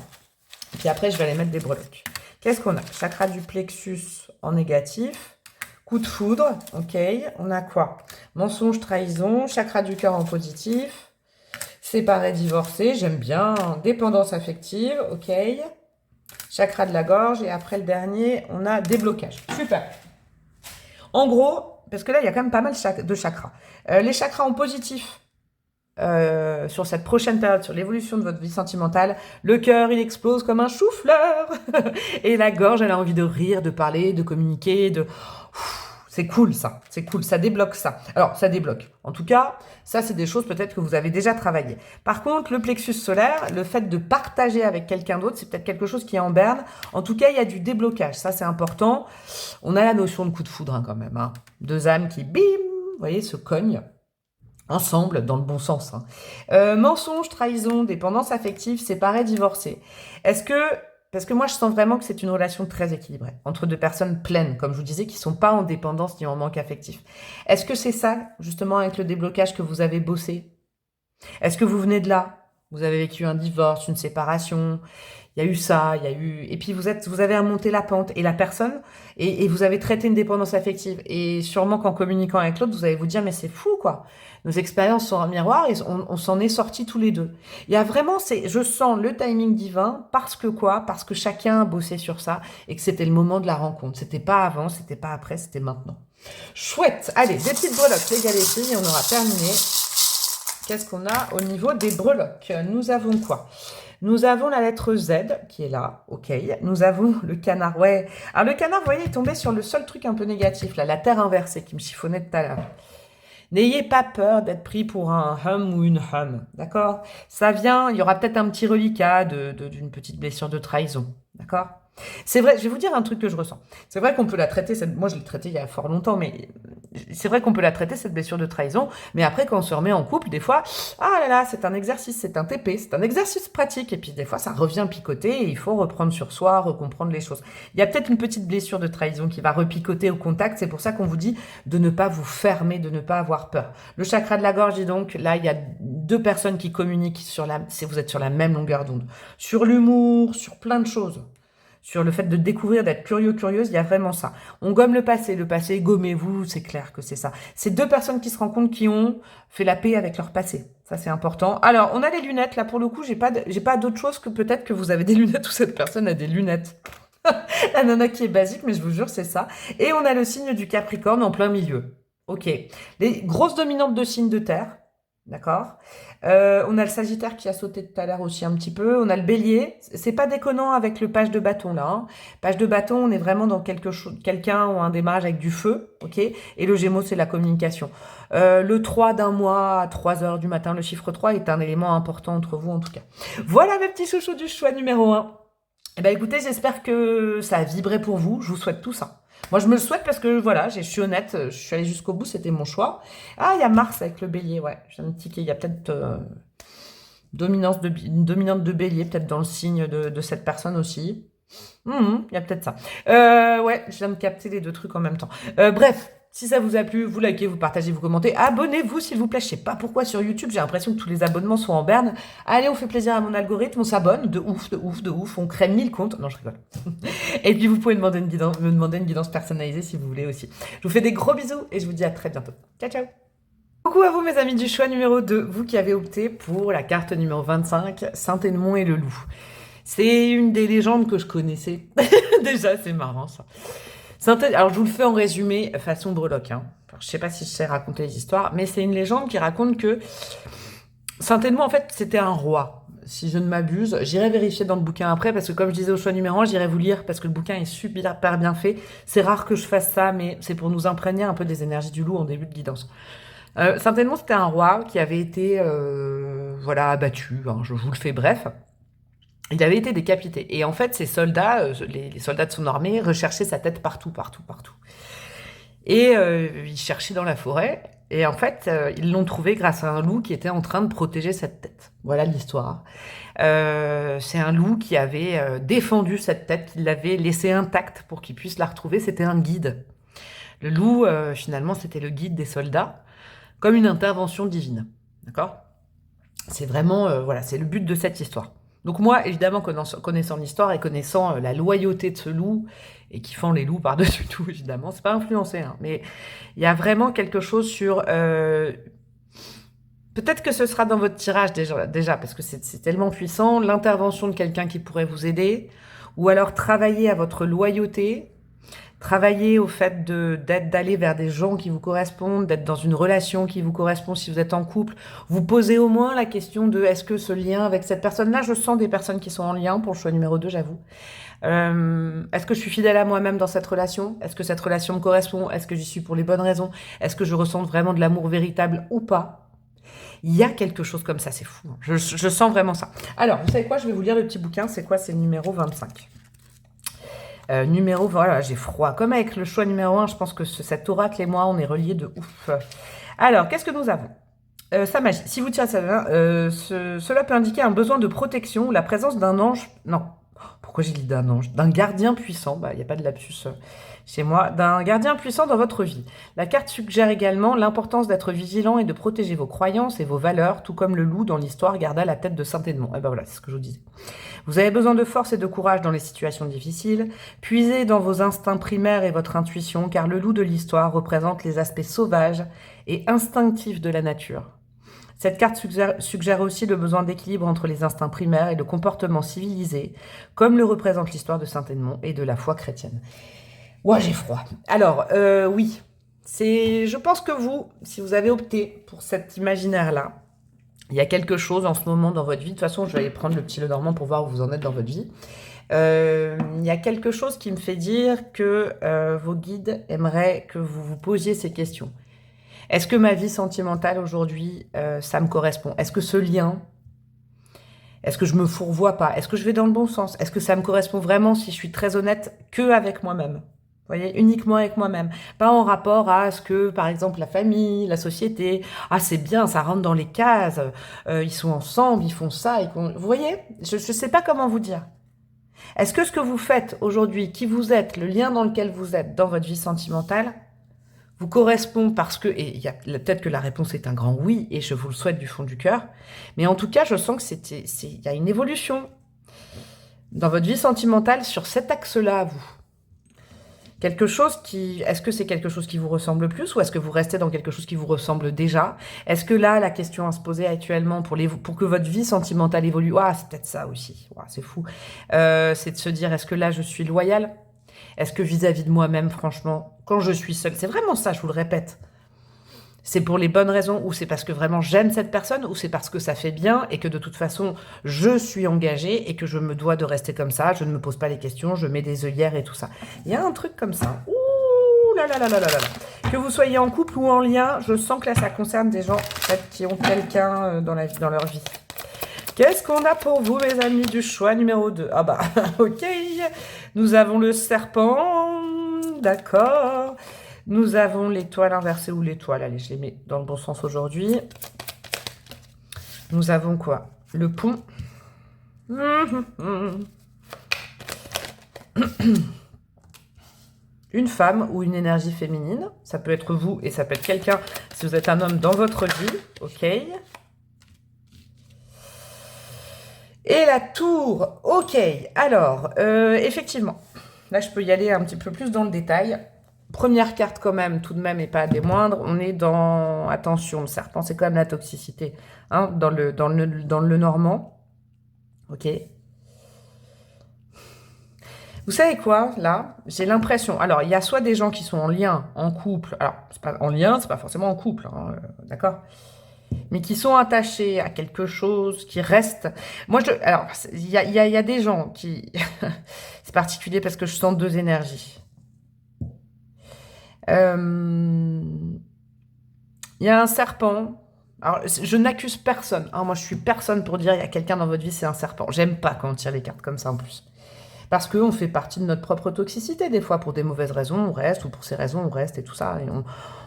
Puis après, je vais aller mettre des breloques. Qu'est-ce qu'on a? Chakra du plexus en négatif. Coup de foudre, ok. On a quoi? Mensonge, trahison. Chakra du cœur en positif. Séparé, divorcé, j'aime bien. Dépendance affective, ok. Chakra de la gorge. Et après le dernier, on a déblocage. Super. En gros, parce que là, il y a quand même pas mal de chakras. Les chakras en positif. sur cette prochaine période, sur l'évolution de votre vie sentimentale, le cœur, il explose comme un chou-fleur. Et la gorge, elle a envie de rire, de parler, de communiquer, de... C'est cool ça, c'est cool, ça débloque ça. Alors, ça débloque. En tout cas, ça, c'est des choses peut-être que vous avez déjà travaillé. Par contre, le plexus solaire, le fait de partager avec quelqu'un d'autre, c'est peut-être quelque chose qui est en berne. En tout cas, il y a du déblocage, ça, c'est important. On a la notion de coup de foudre quand même. Hein. Deux âmes qui, bim, vous voyez, se cognent ensemble, dans le bon sens. Hein. Mensonge, trahison, dépendance affective, séparé, divorcé. Est-ce que... Parce que moi, je sens vraiment que c'est une relation très équilibrée, entre deux personnes pleines, comme je vous disais, qui ne sont pas en dépendance ni en manque affectif. Est-ce que c'est ça, justement, avec le déblocage que vous avez bossé? Est-ce que vous venez de là? Vous avez vécu un divorce, une séparation, il y a eu ça, il y a eu... Et puis vous avez remonté la pente, et la personne, et vous avez traité une dépendance affective. Et sûrement qu'en communiquant avec l'autre, vous allez vous dire, mais c'est fou, quoi. Nos expériences sont un miroir, et on s'en est sortis tous les deux. Il y a vraiment, je sens le timing divin, parce que quoi? Parce que chacun a bossé sur ça, et que c'était le moment de la rencontre. C'était pas avant, c'était pas après, c'était maintenant. Chouette! Allez, des petites breloques, les gars, les filles, et on aura terminé. Qu'est-ce qu'on a au niveau des breloques? Nous avons quoi? Nous avons la lettre Z qui est là, ok. Nous avons le canard, ouais. Alors le canard, vous voyez, il est tombé sur le seul truc un peu négatif, là, la terre inversée qui me chiffonnait tout à l'heure. N'ayez pas peur d'être pris pour un hum ou une hum, d'accord? Ça vient, il y aura peut-être un petit reliquat d'une petite blessure de trahison, d'accord? C'est vrai, je vais vous dire un truc que je ressens. C'est vrai qu'on peut la traiter, moi je l'ai traitée il y a fort longtemps, mais c'est vrai qu'on peut la traiter, cette blessure de trahison, mais après quand on se remet en couple, des fois, ah là là, c'est un exercice, c'est un TP, c'est un exercice pratique, et puis des fois ça revient picoter, et il faut reprendre sur soi, recomprendre les choses. Il y a peut-être une petite blessure de trahison qui va repicoter au contact, c'est pour ça qu'on vous dit de ne pas vous fermer, de ne pas avoir peur. Le chakra de la gorge, dis donc, là il y a deux personnes qui communiquent si vous êtes sur la même longueur d'onde, sur l'humour, sur plein de choses. Sur le fait de découvrir, d'être curieux, curieuse, il y a vraiment ça. On gomme le passé, gommez-vous, c'est clair que c'est ça. C'est deux personnes qui se rencontrent, qui ont fait la paix avec leur passé. Ça, c'est important. Alors, on a les lunettes, là, pour le coup, j'ai pas d'autre chose que peut-être que vous avez des lunettes ou cette personne a des lunettes. La nana qui est basique, mais je vous jure, c'est ça. Et on a le signe du Capricorne en plein milieu. Ok. Les grosses dominantes de signes de terre. D'accord. On a le Sagittaire qui a sauté tout à l'heure aussi un petit peu. On a le Bélier. C'est pas déconnant avec le page de bâton là. Hein. Page de bâton, on est vraiment dans quelqu'un ou un démarrage avec du feu, ok. Et le Gémeaux, c'est la communication. Le 3 d'un mois à 3 heures du matin, le chiffre 3 est un élément important entre vous en tout cas. Voilà mes petits chouchous du choix numéro 1. Eh ben écoutez, j'espère que ça a vibré pour vous. Je vous souhaite tout ça. Moi, je me le souhaite parce que, voilà, je suis honnête, je suis allée jusqu'au bout, c'était mon choix. Ah, il y a Mars avec le bélier, ouais, je viens de tiquer. Il y a peut-être une dominante de bélier, peut-être dans le signe de cette personne aussi. Il y a peut-être ça. Ouais, je viens de capter les deux trucs en même temps. Bref, si ça vous a plu, vous likez, vous partagez, vous commentez. Abonnez-vous, s'il vous plaît. Je sais pas pourquoi sur YouTube, j'ai l'impression que tous les abonnements sont en berne. Allez, on fait plaisir à mon algorithme, on s'abonne. De ouf, de ouf, de ouf. On crée 1000 comptes. Non, je rigole. Et puis, vous pouvez me demander une guidance personnalisée si vous voulez aussi. Je vous fais des gros bisous et je vous dis à très bientôt. Ciao, ciao. Coucou à vous, mes amis du choix numéro 2. Vous qui avez opté pour la carte numéro 25, Saint-Émond et le loup. C'est une des légendes que je connaissais. Déjà, c'est marrant, ça. Alors, je vous le fais en résumé, façon breloque. Hein. Alors, je sais pas si je sais raconter les histoires, mais c'est une légende qui raconte que Saint-Émond, en fait, c'était un roi. Si je ne m'abuse, j'irai vérifier dans le bouquin après, parce que comme je disais au choix numéro 1, j'irai vous lire, parce que le bouquin est super bien fait. C'est rare que je fasse ça, mais c'est pour nous imprégner un peu des énergies du loup en début de guidance. Saint-Émond, c'était un roi qui avait été abattu. Hein, je vous le fais bref. Il avait été décapité. Et en fait, ses soldats, les soldats de son armée, recherchaient sa tête partout. Et ils cherchaient dans la forêt. Et en fait, ils l'ont trouvé grâce à un loup qui était en train de protéger cette tête. Voilà l'histoire. C'est un loup qui avait défendu cette tête, qui l'avait laissée intacte pour qu'il puisse la retrouver. C'était un guide. Le loup, finalement, c'était le guide des soldats, comme une intervention divine. D'accord ? C'est vraiment, c'est le but de cette histoire. Donc moi, évidemment, connaissant l'histoire et connaissant la loyauté de ce loup, et kiffant les loups par-dessus tout, évidemment, c'est pas influencé, hein, mais il y a vraiment quelque chose sur... Peut-être que ce sera dans votre tirage déjà parce que c'est tellement puissant, l'intervention de quelqu'un qui pourrait vous aider, ou alors travailler à votre loyauté, Travaillez au fait d'aller vers des gens qui vous correspondent, d'être dans une relation qui vous correspond si vous êtes en couple. Vous posez au moins la question de est-ce que ce lien avec cette personne-là, je sens des personnes qui sont en lien pour le choix numéro 2, j'avoue. Est-ce que je suis fidèle à moi-même dans cette relation? Est-ce que cette relation me correspond? Est-ce que j'y suis pour les bonnes raisons? Est-ce que je ressens vraiment de l'amour véritable ou pas? Il y a quelque chose comme ça, c'est fou. Je sens vraiment ça. Alors, vous savez quoi? Je vais vous lire le petit bouquin. C'est quoi? C'est le numéro 25. Voilà, j'ai froid. Comme avec le choix numéro 1, je pense que cet oracle et moi, on est reliés de ouf. Alors, qu'est-ce que nous avons? Sa magie. Si vous tirez ça, cela peut indiquer un besoin de protection ou la présence d'un ange. Non. Pourquoi j'ai dit d'un ange? D'un gardien puissant. Bah, il n'y a pas de lapsus chez moi. D'un gardien puissant dans votre vie. La carte suggère également l'importance d'être vigilant et de protéger vos croyances et vos valeurs, tout comme le loup dans l'histoire garda la tête de Saint-Édmond. Et ben voilà, c'est ce que je vous disais. Vous avez besoin de force et de courage dans les situations difficiles. Puisez dans vos instincts primaires et votre intuition, car le loup de l'histoire représente les aspects sauvages et instinctifs de la nature. Cette carte suggère aussi le besoin d'équilibre entre les instincts primaires et le comportement civilisé, comme le représente l'histoire de Saint-Édmond et de la foi chrétienne. Ouah, j'ai froid. Alors, oui, je pense que vous, si vous avez opté pour cet imaginaire-là, il y a quelque chose en ce moment dans votre vie. De toute façon, je vais aller prendre le petit Lenormand pour voir où vous en êtes dans votre vie. Il y a quelque chose qui me fait dire que vos guides aimeraient que vous vous posiez ces questions. Est-ce que ma vie sentimentale aujourd'hui, ça me correspond? Est-ce que ce lien, est-ce que je me fourvoie pas? Est-ce que je vais dans le bon sens? Est-ce que ça me correspond vraiment si je suis très honnête que avec moi-même? Vous voyez, uniquement avec moi-même. Pas en rapport à ce que, par exemple, la famille, la société, ah c'est bien, ça rentre dans les cases, ils sont ensemble, ils font ça. Vous voyez, je ne sais pas comment vous dire. Est-ce que ce que vous faites aujourd'hui, qui vous êtes, le lien dans lequel vous êtes dans votre vie sentimentale, vous correspond parce que, et peut-être que la réponse est un grand oui, et je vous le souhaite du fond du cœur, mais en tout cas, je sens que il y a une évolution dans votre vie sentimentale sur cet axe-là à vous. Quelque chose est-ce que c'est quelque chose qui vous ressemble plus ou est-ce que vous restez dans quelque chose qui vous ressemble déjà? Est-ce que là, la question à se poser actuellement pour que votre vie sentimentale évolue, c'est peut-être ça aussi, c'est fou, c'est de se dire, est-ce que là, je suis loyale? Est-ce que vis-à-vis de moi-même, franchement, quand je suis seule, c'est vraiment ça, je vous le répète. C'est pour les bonnes raisons ou c'est parce que vraiment j'aime cette personne ou c'est parce que ça fait bien et que de toute façon, je suis engagée et que je me dois de rester comme ça, je ne me pose pas les questions, je mets des œillères et tout ça. Il y a un truc comme ça. Ouh là là là là là là. Que vous soyez en couple ou en lien, je sens que là, ça concerne des gens peut-être qui ont quelqu'un dans leur vie. Qu'est-ce qu'on a pour vous, mes amis, du choix numéro 2? Ah bah, ok. Nous avons le serpent. D'accord. Nous avons l'étoile inversée ou l'étoile. Allez, je les mets dans le bon sens aujourd'hui. Nous avons quoi? Le pont. Une femme ou une énergie féminine. Ça peut être vous et ça peut être quelqu'un si vous êtes un homme dans votre vie. Ok. Et la tour, ok. Alors, effectivement, là, je peux y aller un petit peu plus dans le détail. Première carte quand même, tout de même, et pas des moindres. On est dans, attention, le serpent, c'est quand même la toxicité, hein, dans le normand. Ok. Vous savez quoi, là? J'ai l'impression, alors, il y a soit des gens qui sont en lien, en couple, alors, c'est pas en lien, c'est pas forcément en couple, hein, d'accord? Mais qui sont attachés à quelque chose, qui restent. Moi, alors, il y a des gens qui... c'est particulier parce que je sens deux énergies. Il y a un serpent. Alors, je n'accuse personne. Hein, moi, je suis personne pour dire il y a quelqu'un dans votre vie, c'est un serpent. J'aime pas quand on tire les cartes comme ça en plus. Parce qu'on fait partie de notre propre toxicité, des fois, pour des mauvaises raisons, on reste, ou pour ces raisons, on reste, et tout ça, et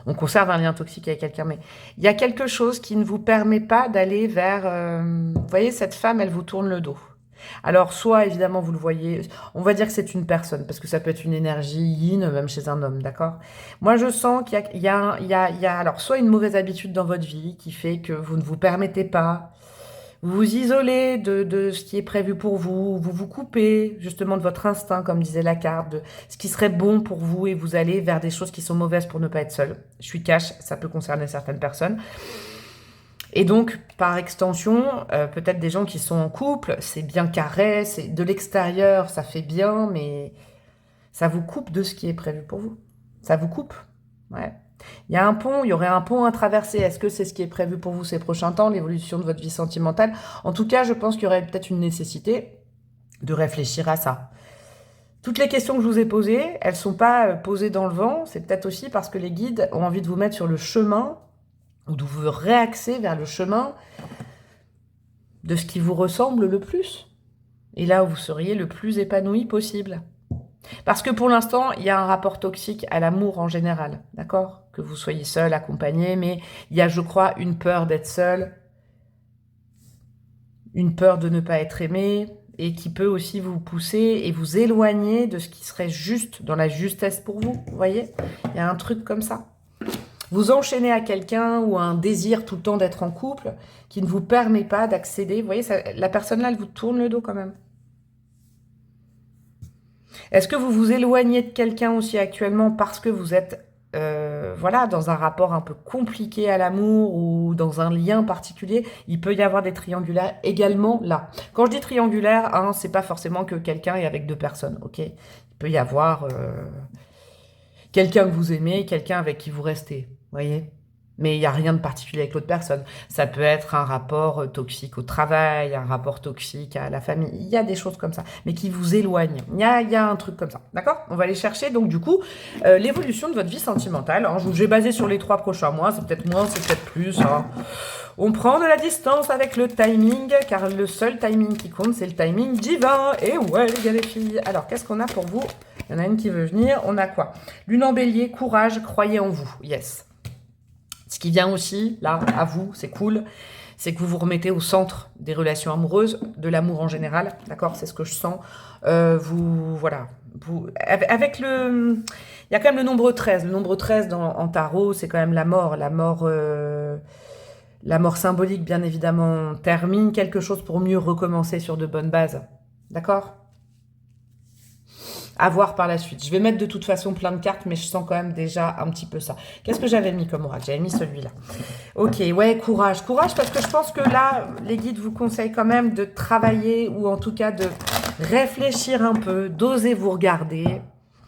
on conserve un lien toxique avec quelqu'un. Mais il y a quelque chose qui ne vous permet pas d'aller vers... vous voyez, cette femme, elle vous tourne le dos. Alors, soit, évidemment, vous le voyez, on va dire que c'est une personne, parce que ça peut être une énergie yin, même chez un homme, d'accord? Moi, je sens qu'il y a, alors, soit une mauvaise habitude dans votre vie qui fait que vous ne vous permettez pas... Vous vous isolez de ce qui est prévu pour vous, vous vous coupez justement de votre instinct, comme disait la carte, de ce qui serait bon pour vous et vous allez vers des choses qui sont mauvaises pour ne pas être seul. Je suis cash, ça peut concerner certaines personnes. Et donc, par extension, peut-être des gens qui sont en couple, c'est bien carré, c'est de l'extérieur, ça fait bien, mais Ça vous coupe de ce qui est prévu pour vous. Ça vous coupe. Ouais. Il y a un pont, il y aurait un pont à traverser. Est-ce que c'est ce qui est prévu pour vous ces prochains temps, l'évolution de votre vie sentimentale? En tout cas, je pense qu'il y aurait peut-être une nécessité de réfléchir à ça. Toutes les questions que je vous ai posées, elles ne sont pas posées dans le vent. C'est peut-être aussi parce que les guides ont envie de vous mettre sur le chemin ou de vous réaxer vers le chemin de ce qui vous ressemble le plus. Et là où vous seriez le plus épanoui possible. Parce que pour l'instant, il y a un rapport toxique à l'amour en général, d'accord? Que vous soyez seul, accompagné, mais il y a, je crois, une peur d'être seul, une peur de ne pas être aimé, et qui peut aussi vous pousser et vous éloigner de ce qui serait juste, dans la justesse pour vous, vous voyez? Il y a un truc comme ça. Vous enchaînez à quelqu'un ou à un désir tout le temps d'être en couple qui ne vous permet pas d'accéder. Vous voyez, ça, la personne là, elle vous tourne le dos quand même. Est-ce que vous vous éloignez de quelqu'un aussi actuellement parce que vous êtes voilà, dans un rapport un peu compliqué à l'amour ou dans un lien particulier? Il peut y avoir des triangulaires également là. Quand je dis triangulaire, hein, c'est pas forcément que quelqu'un est avec deux personnes, ok? Il peut y avoir quelqu'un que vous aimez, quelqu'un avec qui vous restez, vous voyez? Mais il n'y a rien de particulier avec l'autre personne. Ça peut être un rapport toxique au travail, un rapport toxique à la famille. Il y a des choses comme ça, mais qui vous éloignent. Il y a un truc comme ça, d'accord? On va aller chercher, donc du coup, l'évolution de votre vie sentimentale. Hein, je vais baser sur les 3 prochains mois. C'est peut-être moins, c'est peut-être plus. Hein. On prend de la distance avec le timing, car le seul timing qui compte, c'est le timing divin. Et ouais, les gars, les filles. Alors, qu'est-ce qu'on a pour vous? Il y en a une qui veut venir. On a quoi? Lune en bélier, courage, croyez en vous. Yes. Ce qui vient aussi, là, à vous, c'est cool, c'est que vous vous remettez au centre des relations amoureuses, de l'amour en général, d'accord? C'est ce que je sens. Voilà. Avec le... Il y a quand même le nombre 13. Le nombre 13 en tarot, c'est quand même la mort. La mort symbolique, bien évidemment, termine quelque chose pour mieux recommencer sur de bonnes bases. D'accord? À voir par la suite. Je vais mettre de toute façon plein de cartes, mais je sens quand même déjà un petit peu ça. Qu'est-ce que j'avais mis comme oracle? J'avais mis celui-là. Ok, ouais, courage. Courage parce que je pense que là, les guides vous conseillent quand même de travailler ou en tout cas de réfléchir un peu, d'oser vous regarder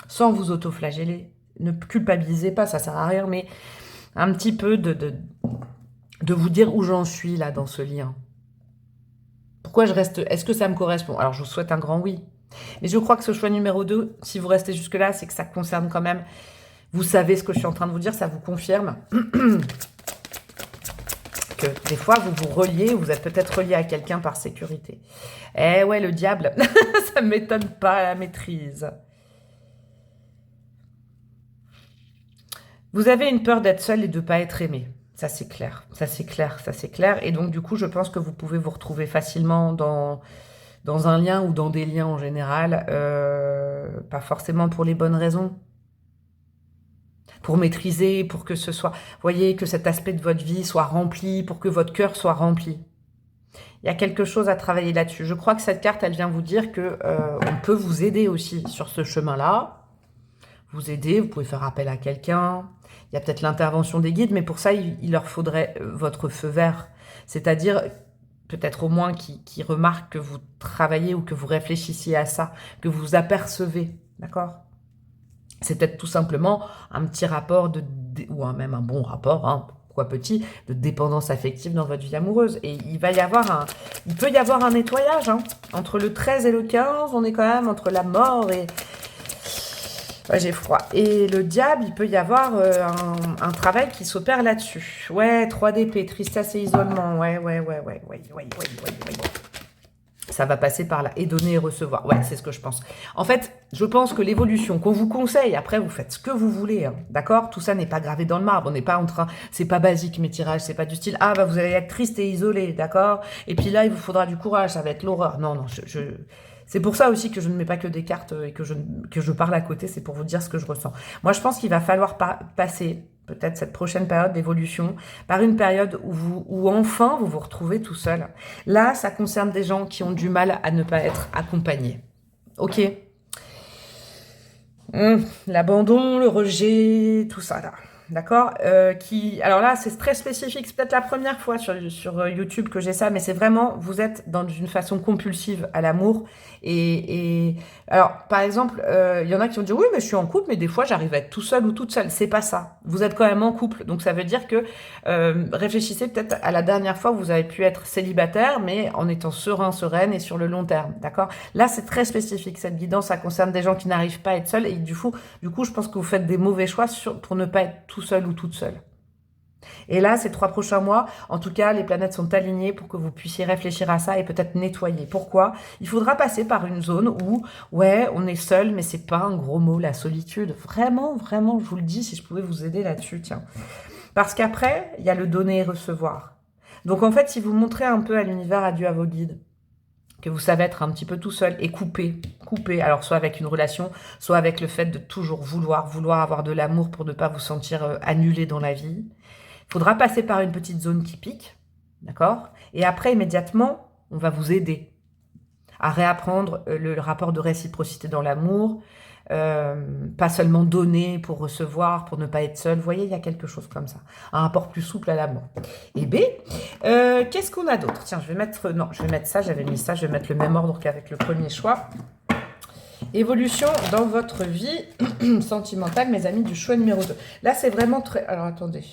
sans vous autoflageller. Ne culpabilisez pas, ça sert à rien, mais un petit peu de vous dire où j'en suis là dans ce lien. Pourquoi je reste... Est-ce que ça me correspond? Alors, je vous souhaite un grand oui. Mais je crois que ce choix numéro 2, si vous restez jusque-là, c'est que ça concerne quand même... Vous savez ce que je suis en train de vous dire, ça vous confirme que des fois, vous vous reliez, vous êtes peut-être relié à quelqu'un par sécurité. Eh ouais, le diable, ça ne m'étonne pas, la maîtrise. Vous avez une peur d'être seul et de ne pas être aimé. Ça, c'est clair. Ça, c'est clair. Ça, c'est clair. Et donc, du coup, je pense que vous pouvez vous retrouver facilement dans un lien ou dans des liens en général, pas forcément pour les bonnes raisons, pour maîtriser, pour que ce soit, vous voyez, que cet aspect de votre vie soit rempli, pour que votre cœur soit rempli. Il y a quelque chose à travailler là-dessus. Je crois que cette carte, elle vient vous dire que on peut vous aider aussi sur ce chemin-là. Vous aider, vous pouvez faire appel à quelqu'un. Il y a peut-être l'intervention des guides, mais pour ça, il leur faudrait votre feu vert. C'est-à-dire... peut-être au moins qui remarque que vous travaillez ou que vous réfléchissiez à ça, que vous apercevez, d'accord? C'est peut-être tout simplement un petit rapport, ou même un bon rapport, hein, pourquoi petit, de dépendance affective dans votre vie amoureuse. Et il peut y avoir un nettoyage, hein. Entre le 13 et le 15, on est quand même entre la mort et... Ouais, j'ai froid. Et le diable, il peut y avoir un travail qui s'opère là-dessus. Ouais, 3 d'épée, tristesse et isolement. Ouais. Ça va passer par là. Et donner et recevoir. Ouais, c'est ce que je pense. En fait, je pense que l'évolution qu'on vous conseille, après, vous faites ce que vous voulez. Hein, d'accord? Tout ça n'est pas gravé dans le marbre. On n'est pas en train... C'est pas basique, mes tirages. C'est pas du style, ah, bah, vous allez être triste et isolé, d'accord? Et puis là, il vous faudra du courage. Ça va être l'horreur. Non, c'est pour ça aussi que je ne mets pas que des cartes et que je parle à côté, c'est pour vous dire ce que je ressens. Moi, je pense qu'il va falloir passer, peut-être cette prochaine période d'évolution, par une période où enfin vous vous retrouvez tout seul. Là, ça concerne des gens qui ont du mal à ne pas être accompagnés. Ok? L'abandon, le rejet, tout ça là. d'accord, alors là, c'est très spécifique, c'est peut-être la première fois sur YouTube que j'ai ça, mais c'est vraiment, vous êtes dans une façon compulsive à l'amour, et alors, par exemple, il y en a qui vont dire, oui, mais je suis en couple, mais des fois, j'arrive à être tout seul ou toute seule, c'est pas ça, vous êtes quand même en couple, donc ça veut dire que, réfléchissez peut-être à la dernière fois où vous avez pu être célibataire, mais en étant serein, sereine, et sur le long terme, d'accord? Là, c'est très spécifique, cette guidance, ça concerne des gens qui n'arrivent pas à être seuls, et du coup, je pense que vous faites des mauvais choix pour ne pas être tout seul ou toute seule. Et là, ces 3 prochains mois, en tout cas, les planètes sont alignées pour que vous puissiez réfléchir à ça et peut-être nettoyer. Pourquoi? Il faudra passer par une zone où, ouais, on est seul, mais c'est pas un gros mot, la solitude. Vraiment, vraiment, je vous le dis, si je pouvais vous aider là-dessus, tiens. Parce qu'après, il y a le donner et recevoir. Donc en fait, si vous montrez un peu à l'univers, à Dieu, à vos guides, que vous savez être un petit peu tout seul et couper, alors soit avec une relation, soit avec le fait de toujours vouloir avoir de l'amour pour ne pas vous sentir annulé dans la vie. Il faudra passer par une petite zone qui pique, d'accord? Et après, immédiatement, on va vous aider à réapprendre le rapport de réciprocité dans l'amour, pas seulement donner pour recevoir, pour ne pas être seul. Vous voyez, il y a quelque chose comme ça. Un rapport plus souple à l'amour. Et B, qu'est-ce qu'on a d'autre? Tiens, je vais mettre ça, j'avais mis ça, je vais mettre le même ordre qu'avec le premier choix. Évolution dans votre vie sentimentale, mes amis, du choix numéro 2. Là, c'est vraiment très... Alors, attendez.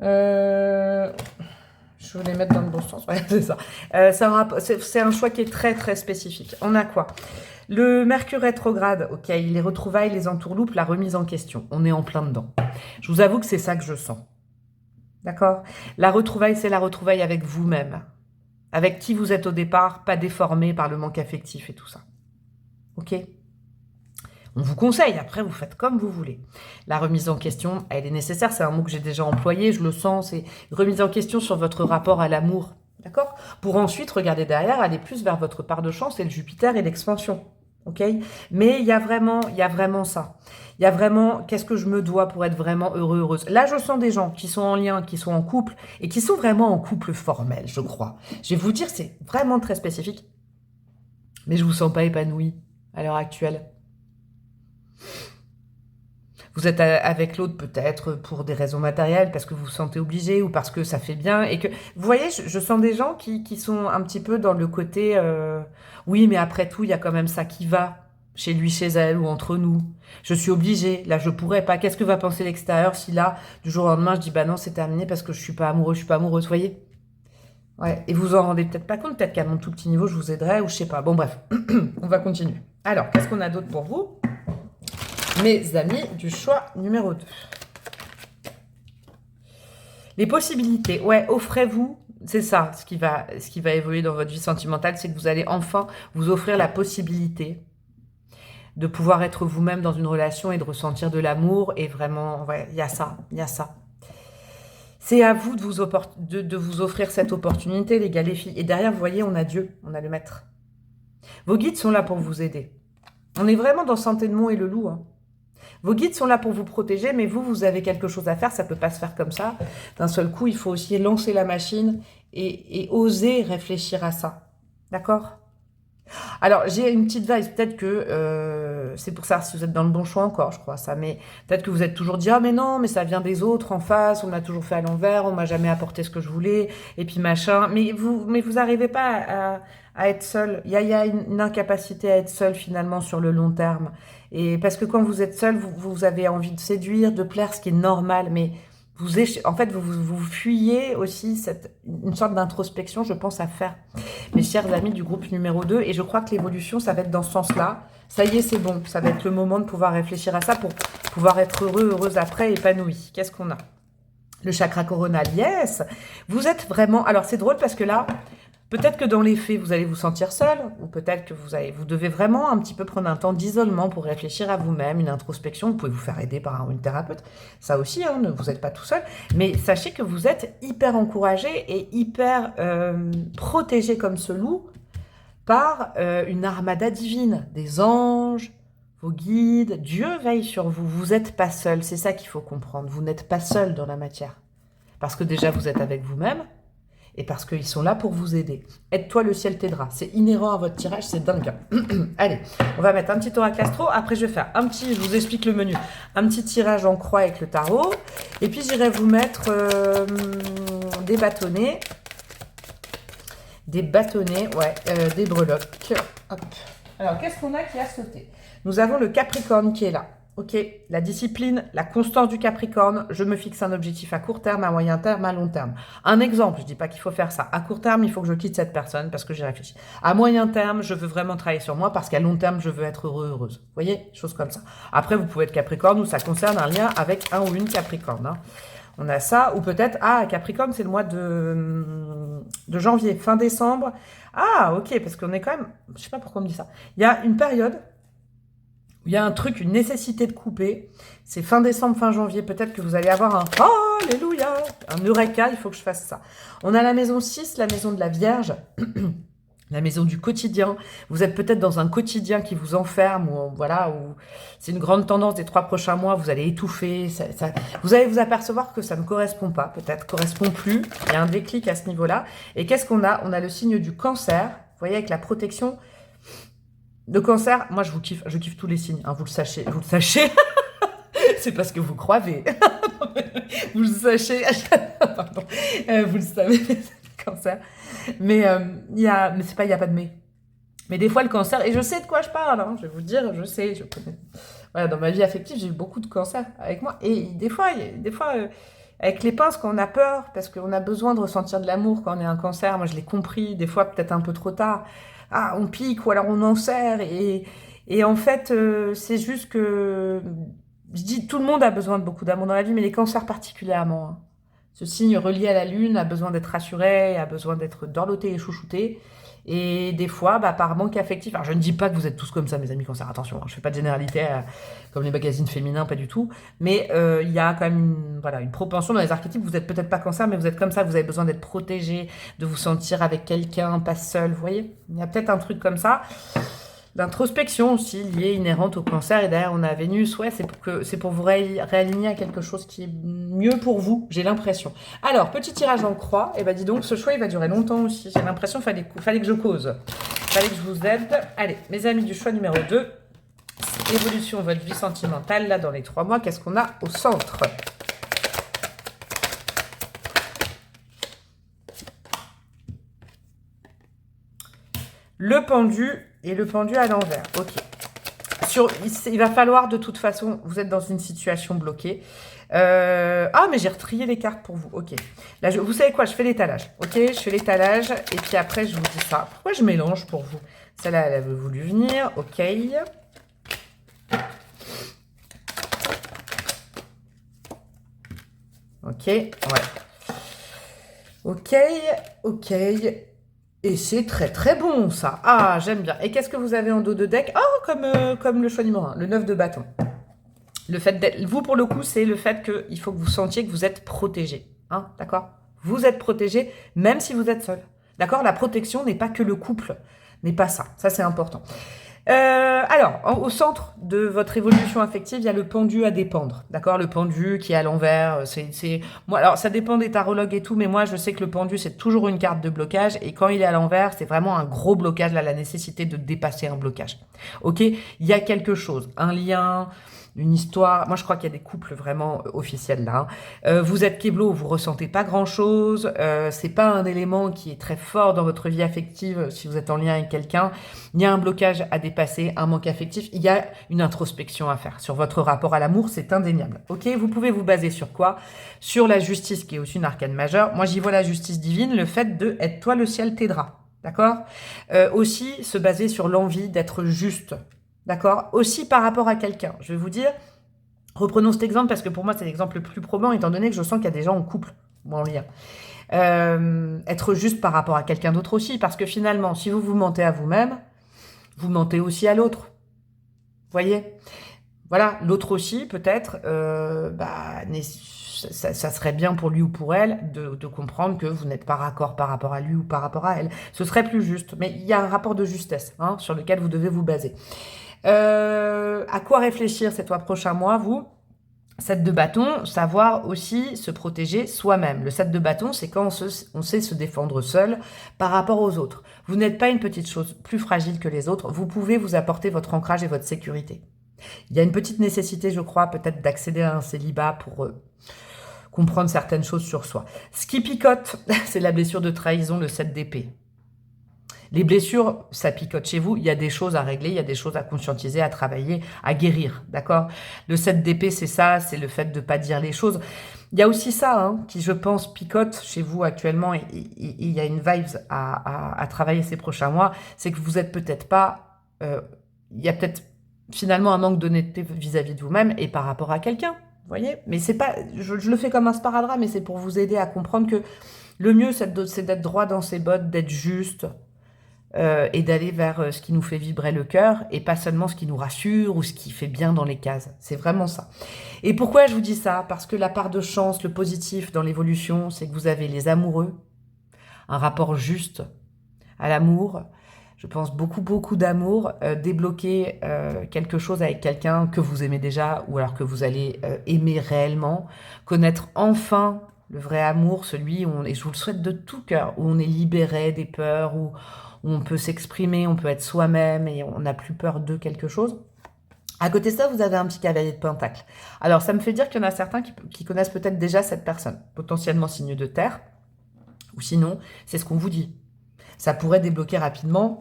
Je voulais mettre dans le bon sens. Ouais, c'est ça. C'est un choix qui est très, très spécifique. On a quoi? Le Mercure rétrograde, ok, les retrouvailles, les entourloupes, la remise en question. On est en plein dedans. Je vous avoue que c'est ça que je sens. D'accord? La retrouvaille, c'est la retrouvaille avec vous-même. Avec qui vous êtes au départ, pas déformé par le manque affectif et tout ça. Ok? On vous conseille, après vous faites comme vous voulez. La remise en question, elle est nécessaire, c'est un mot que j'ai déjà employé, je le sens, c'est remise en question sur votre rapport à l'amour, d'accord? Pour ensuite, regarder derrière, aller plus vers votre part de chance et le Jupiter et l'expansion, ok? Mais il y a vraiment ça. Il y a vraiment, qu'est-ce que je me dois pour être vraiment heureux, heureuse? Là, je sens des gens qui sont en lien, qui sont en couple, et qui sont vraiment en couple formel, je crois. Je vais vous dire, c'est vraiment très spécifique, mais je vous sens pas épanoui à l'heure actuelle. Vous êtes avec l'autre peut-être pour des raisons matérielles, parce que vous vous sentez obligé ou parce que ça fait bien. Et que vous voyez, je sens des gens qui sont un petit peu dans le côté oui, mais après tout, il y a quand même ça qui va chez lui, chez elle ou entre nous. Je suis obligée, là je pourrais pas. Qu'est-ce que va penser l'extérieur si là, du jour au lendemain, je dis bah non, c'est terminé parce que je suis pas amoureux, je suis pas amoureuse, vous voyez? Ouais, et vous en rendez peut-être pas compte, peut-être qu'à mon tout petit niveau, je vous aiderai ou je sais pas. Bon bref, on va continuer. Alors, qu'est-ce qu'on a d'autre pour vous? Mes amis du choix numéro 2. Les possibilités. Ouais, offrez-vous. C'est ça, ce qui va évoluer dans votre vie sentimentale, c'est que vous allez enfin vous offrir la possibilité de pouvoir être vous-même dans une relation et de ressentir de l'amour. Et vraiment, ouais, il y a ça. C'est à vous de vous offrir cette opportunité, les gars, les filles. Et derrière, vous voyez, on a Dieu, on a le maître. Vos guides sont là pour vous aider. On est vraiment dans Santé de Mont et le Loup, hein. Vos guides sont là pour vous protéger, mais vous avez quelque chose à faire, ça ne peut pas se faire comme ça. D'un seul coup, il faut aussi lancer la machine et oser réfléchir à ça. D'accord? Alors, j'ai une petite vibe, peut-être que c'est pour savoir si vous êtes dans le bon choix encore, je crois ça, mais peut-être que vous êtes toujours dit « Ah mais non, mais ça vient des autres en face, on m'a toujours fait à l'envers, on m'a jamais apporté ce que je voulais, et puis machin. » Mais vous n'arrivez pas à être seul. Il y a une incapacité à être seul finalement sur le long terme. Et parce que quand vous êtes seul, vous avez envie de séduire, de plaire, ce qui est normal, mais en fait, vous fuyez aussi une sorte d'introspection, je pense, à faire. Mes chers amis du groupe numéro 2, et je crois que l'évolution, ça va être dans ce sens-là. Ça y est, c'est bon, ça va être le moment de pouvoir réfléchir à ça pour pouvoir être heureux, heureuse après, épanoui. Qu'est-ce qu'on a? Le chakra coronal, yes. Vous êtes vraiment... Alors, c'est drôle parce que là, peut-être que dans les faits, vous allez vous sentir seul, ou peut-être que vous devez vraiment un petit peu prendre un temps d'isolement pour réfléchir à vous-même, une introspection. Vous pouvez vous faire aider par une thérapeute, ça aussi, hein, vous n'êtes pas tout seul. Mais sachez que vous êtes hyper encouragé et hyper protégé comme ce loup par une armada divine, des anges, vos guides. Dieu veille sur vous, vous n'êtes pas seul, c'est ça qu'il faut comprendre. Vous n'êtes pas seul dans la matière. Parce que déjà, vous êtes avec vous-même. et parce qu'ils sont là pour vous aider. Aide-toi, le ciel t'aidera. C'est inhérent à votre tirage, c'est dingue. Allez, on va mettre un petit oracle astro. Après, je vais faire un petit, je vous explique le menu, un petit tirage en croix avec le tarot. Et puis, j'irai vous mettre des bâtonnets. Des bâtonnets, ouais, des breloques. Hop. Alors, qu'est-ce qu'on a qui a sauté? Nous avons le Capricorne qui est là. Ok, la discipline, la constance du Capricorne, je me fixe un objectif à court terme, à moyen terme, à long terme. Un exemple, je dis pas qu'il faut faire ça. À court terme, il faut que je quitte cette personne parce que j'ai réfléchi. À moyen terme, je veux vraiment travailler sur moi parce qu'à long terme, je veux être heureux, heureuse. Vous voyez, choses comme ça. Après, vous pouvez être Capricorne ou ça concerne un lien avec un ou une Capricorne. Hein. On a ça, ou peut-être, ah, Capricorne, c'est le mois de janvier, fin décembre. Ah, ok, parce qu'on est quand même, je sais pas pourquoi on me dit ça. Il y a une période il y a un truc, une nécessité de couper. C'est fin décembre, fin janvier. Peut-être que vous allez avoir un « Alléluia !» un Eureka, il faut que je fasse ça. On a la maison 6, la maison de la Vierge. La maison du quotidien. Vous êtes peut-être dans un quotidien qui vous enferme. Ou voilà, ou c'est une grande tendance des 3 prochains mois. Vous allez étouffer. Vous allez vous apercevoir que ça ne correspond pas. Peut-être correspond plus. Il y a un déclic à ce niveau-là. Et qu'est-ce qu'on a? On a le signe du Cancer. Vous voyez, avec la protection... Le Cancer, moi je kiffe tous les signes, hein, vous le sachez. C'est parce que vous croyez. Vous le sachez, pardon, vous le savez, le Cancer. Mais c'est pas, il n'y a pas de mais. Mais des fois le Cancer, et je sais de quoi je parle, hein, je vais vous dire, je sais, je connais. Voilà, dans ma vie affective, j'ai eu beaucoup de Cancer avec moi, et des fois, avec les pinces, quand on a peur, parce qu'on a besoin de ressentir de l'amour quand on est un Cancer, moi je l'ai compris, des fois peut-être un peu trop tard. Ah, on pique ou alors on en serre. Et en fait, c'est juste que... Je dis, tout le monde a besoin de beaucoup d'amour dans la vie, mais les cancers particulièrement. Hein. Ce signe relié à la lune a besoin d'être rassuré, a besoin d'être dorloté et chouchouté. Et des fois, par manque affectif... Alors, je ne dis pas que vous êtes tous comme ça, mes amis cancers, attention. Hein, je ne fais pas de généralité comme les magazines féminins, pas du tout. Mais il y a quand même une propension dans les archétypes. Vous n'êtes peut-être pas cancer, mais vous êtes comme ça. Vous avez besoin d'être protégé, de vous sentir avec quelqu'un, pas seul. Vous voyez, il y a peut-être un truc comme ça. L'introspection aussi, liée, inhérente au cancer. Et derrière, on a Vénus. Ouais, c'est pour vous réaligner à quelque chose qui est mieux pour vous, j'ai l'impression. Alors, petit tirage en croix. Et dis donc, ce choix, il va durer longtemps aussi. J'ai l'impression qu'il fallait que je cause. Fallait que je vous aide. Allez, mes amis du choix numéro 2. Évolution de votre vie sentimentale, là, dans les 3 mois. Qu'est-ce qu'on a au centre? Le pendu et le pendu à l'envers. Ok. Il va falloir de toute façon, vous êtes dans une situation bloquée. Ah, mais j'ai retrié les cartes pour vous. Ok. Là, vous savez quoi? Je fais l'étalage. Ok, je fais l'étalage et puis après, je vous dis ça. Pourquoi je mélange pour vous? Celle-là, elle avait voulu venir. Ok. Ok, ouais. Ok, ok. Et c'est très très bon ça. Ah, j'aime bien. Et qu'est-ce que vous avez en dos de deck? Oh, comme le choix numéro 1, le 9 de bâton. Le fait d'être, vous pour le coup, c'est le fait qu'il faut que vous sentiez que vous êtes protégé. Hein, d'accord? Vous êtes protégé même si vous êtes seul. D'accord? La protection n'est pas que le couple. N'est pas ça. Ça, c'est important. Alors, au centre de votre évolution affective, il y a le pendu à dépendre, d'accord? Le pendu qui est à l'envers, moi, alors ça dépend des tarologues et tout, mais moi je sais que le pendu c'est toujours une carte de blocage et quand il est à l'envers, c'est vraiment un gros blocage, là, la nécessité de dépasser un blocage. Ok? Il y a quelque chose, un lien, une histoire. Moi, je crois qu'il y a des couples vraiment officiels là. Vous êtes Keblo, vous ressentez pas grand-chose. C'est pas un élément qui est très fort dans votre vie affective si vous êtes en lien avec quelqu'un. Il y a un blocage à dépasser, un manque affectif. Il y a une introspection à faire sur votre rapport à l'amour, c'est indéniable. Ok, vous pouvez vous baser sur quoi? Sur la justice, qui est aussi une arcane majeure. Moi, j'y vois la justice divine, le fait de être toi, le ciel t'aidera. D'accord? Aussi, se baser sur l'envie d'être juste. D'accord? Aussi par rapport à quelqu'un. Je vais vous dire, reprenons cet exemple parce que pour moi, c'est l'exemple le plus probant étant donné que je sens qu'il y a des gens en couple ou en lien. Être juste par rapport à quelqu'un d'autre aussi parce que finalement, si vous vous mentez à vous-même, vous mentez aussi à l'autre. Vous voyez? Voilà, l'autre aussi, peut-être, ça serait bien pour lui ou pour elle de comprendre que vous n'êtes pas raccord par rapport à lui ou par rapport à elle. Ce serait plus juste. Mais il y a un rapport de justesse hein, sur lequel vous devez vous baser. À quoi réfléchir ces 3 prochains mois, vous? 7 de bâton, savoir aussi se protéger soi-même. Le 7 de bâton, c'est quand on sait se défendre seul par rapport aux autres. Vous n'êtes pas une petite chose plus fragile que les autres. Vous pouvez vous apporter votre ancrage et votre sécurité. Il y a une petite nécessité, je crois, peut-être d'accéder à un célibat pour comprendre certaines choses sur soi. Ce qui picote, c'est la blessure de trahison, le 7 d'épée. Les blessures, ça picote chez vous. Il y a des choses à régler, il y a des choses à conscientiser, à travailler, à guérir, d'accord? Le 7 d'épée, c'est ça, c'est le fait de ne pas dire les choses. Il y a aussi ça, hein, qui, je pense, picote chez vous actuellement, et il y a une vibes à travailler ces prochains mois, c'est que vous n'êtes peut-être pas... il y a peut-être finalement un manque d'honnêteté vis-à-vis de vous-même et par rapport à quelqu'un, vous voyez? Mais c'est pas... Je le fais comme un sparadrap, mais c'est pour vous aider à comprendre que le mieux, c'est d'être droit dans ses bottes, d'être juste... et d'aller vers ce qui nous fait vibrer le cœur et pas seulement ce qui nous rassure ou ce qui fait bien dans les cases. C'est vraiment ça. Et pourquoi je vous dis ça? Parce que la part de chance, le positif dans l'évolution, c'est que vous avez les amoureux, un rapport juste à l'amour. Je pense beaucoup d'amour, débloquer quelque chose avec quelqu'un que vous aimez déjà ou alors que vous allez aimer réellement, connaître enfin le vrai amour, celui où et je vous le souhaite de tout cœur, où on est libéré des peurs, où on peut s'exprimer, on peut être soi-même et on n'a plus peur de quelque chose. À côté de ça, vous avez un petit cavalier de pentacle. Alors, ça me fait dire qu'il y en a certains qui connaissent peut-être déjà cette personne, potentiellement signe de terre, ou sinon, c'est ce qu'on vous dit. Ça pourrait débloquer rapidement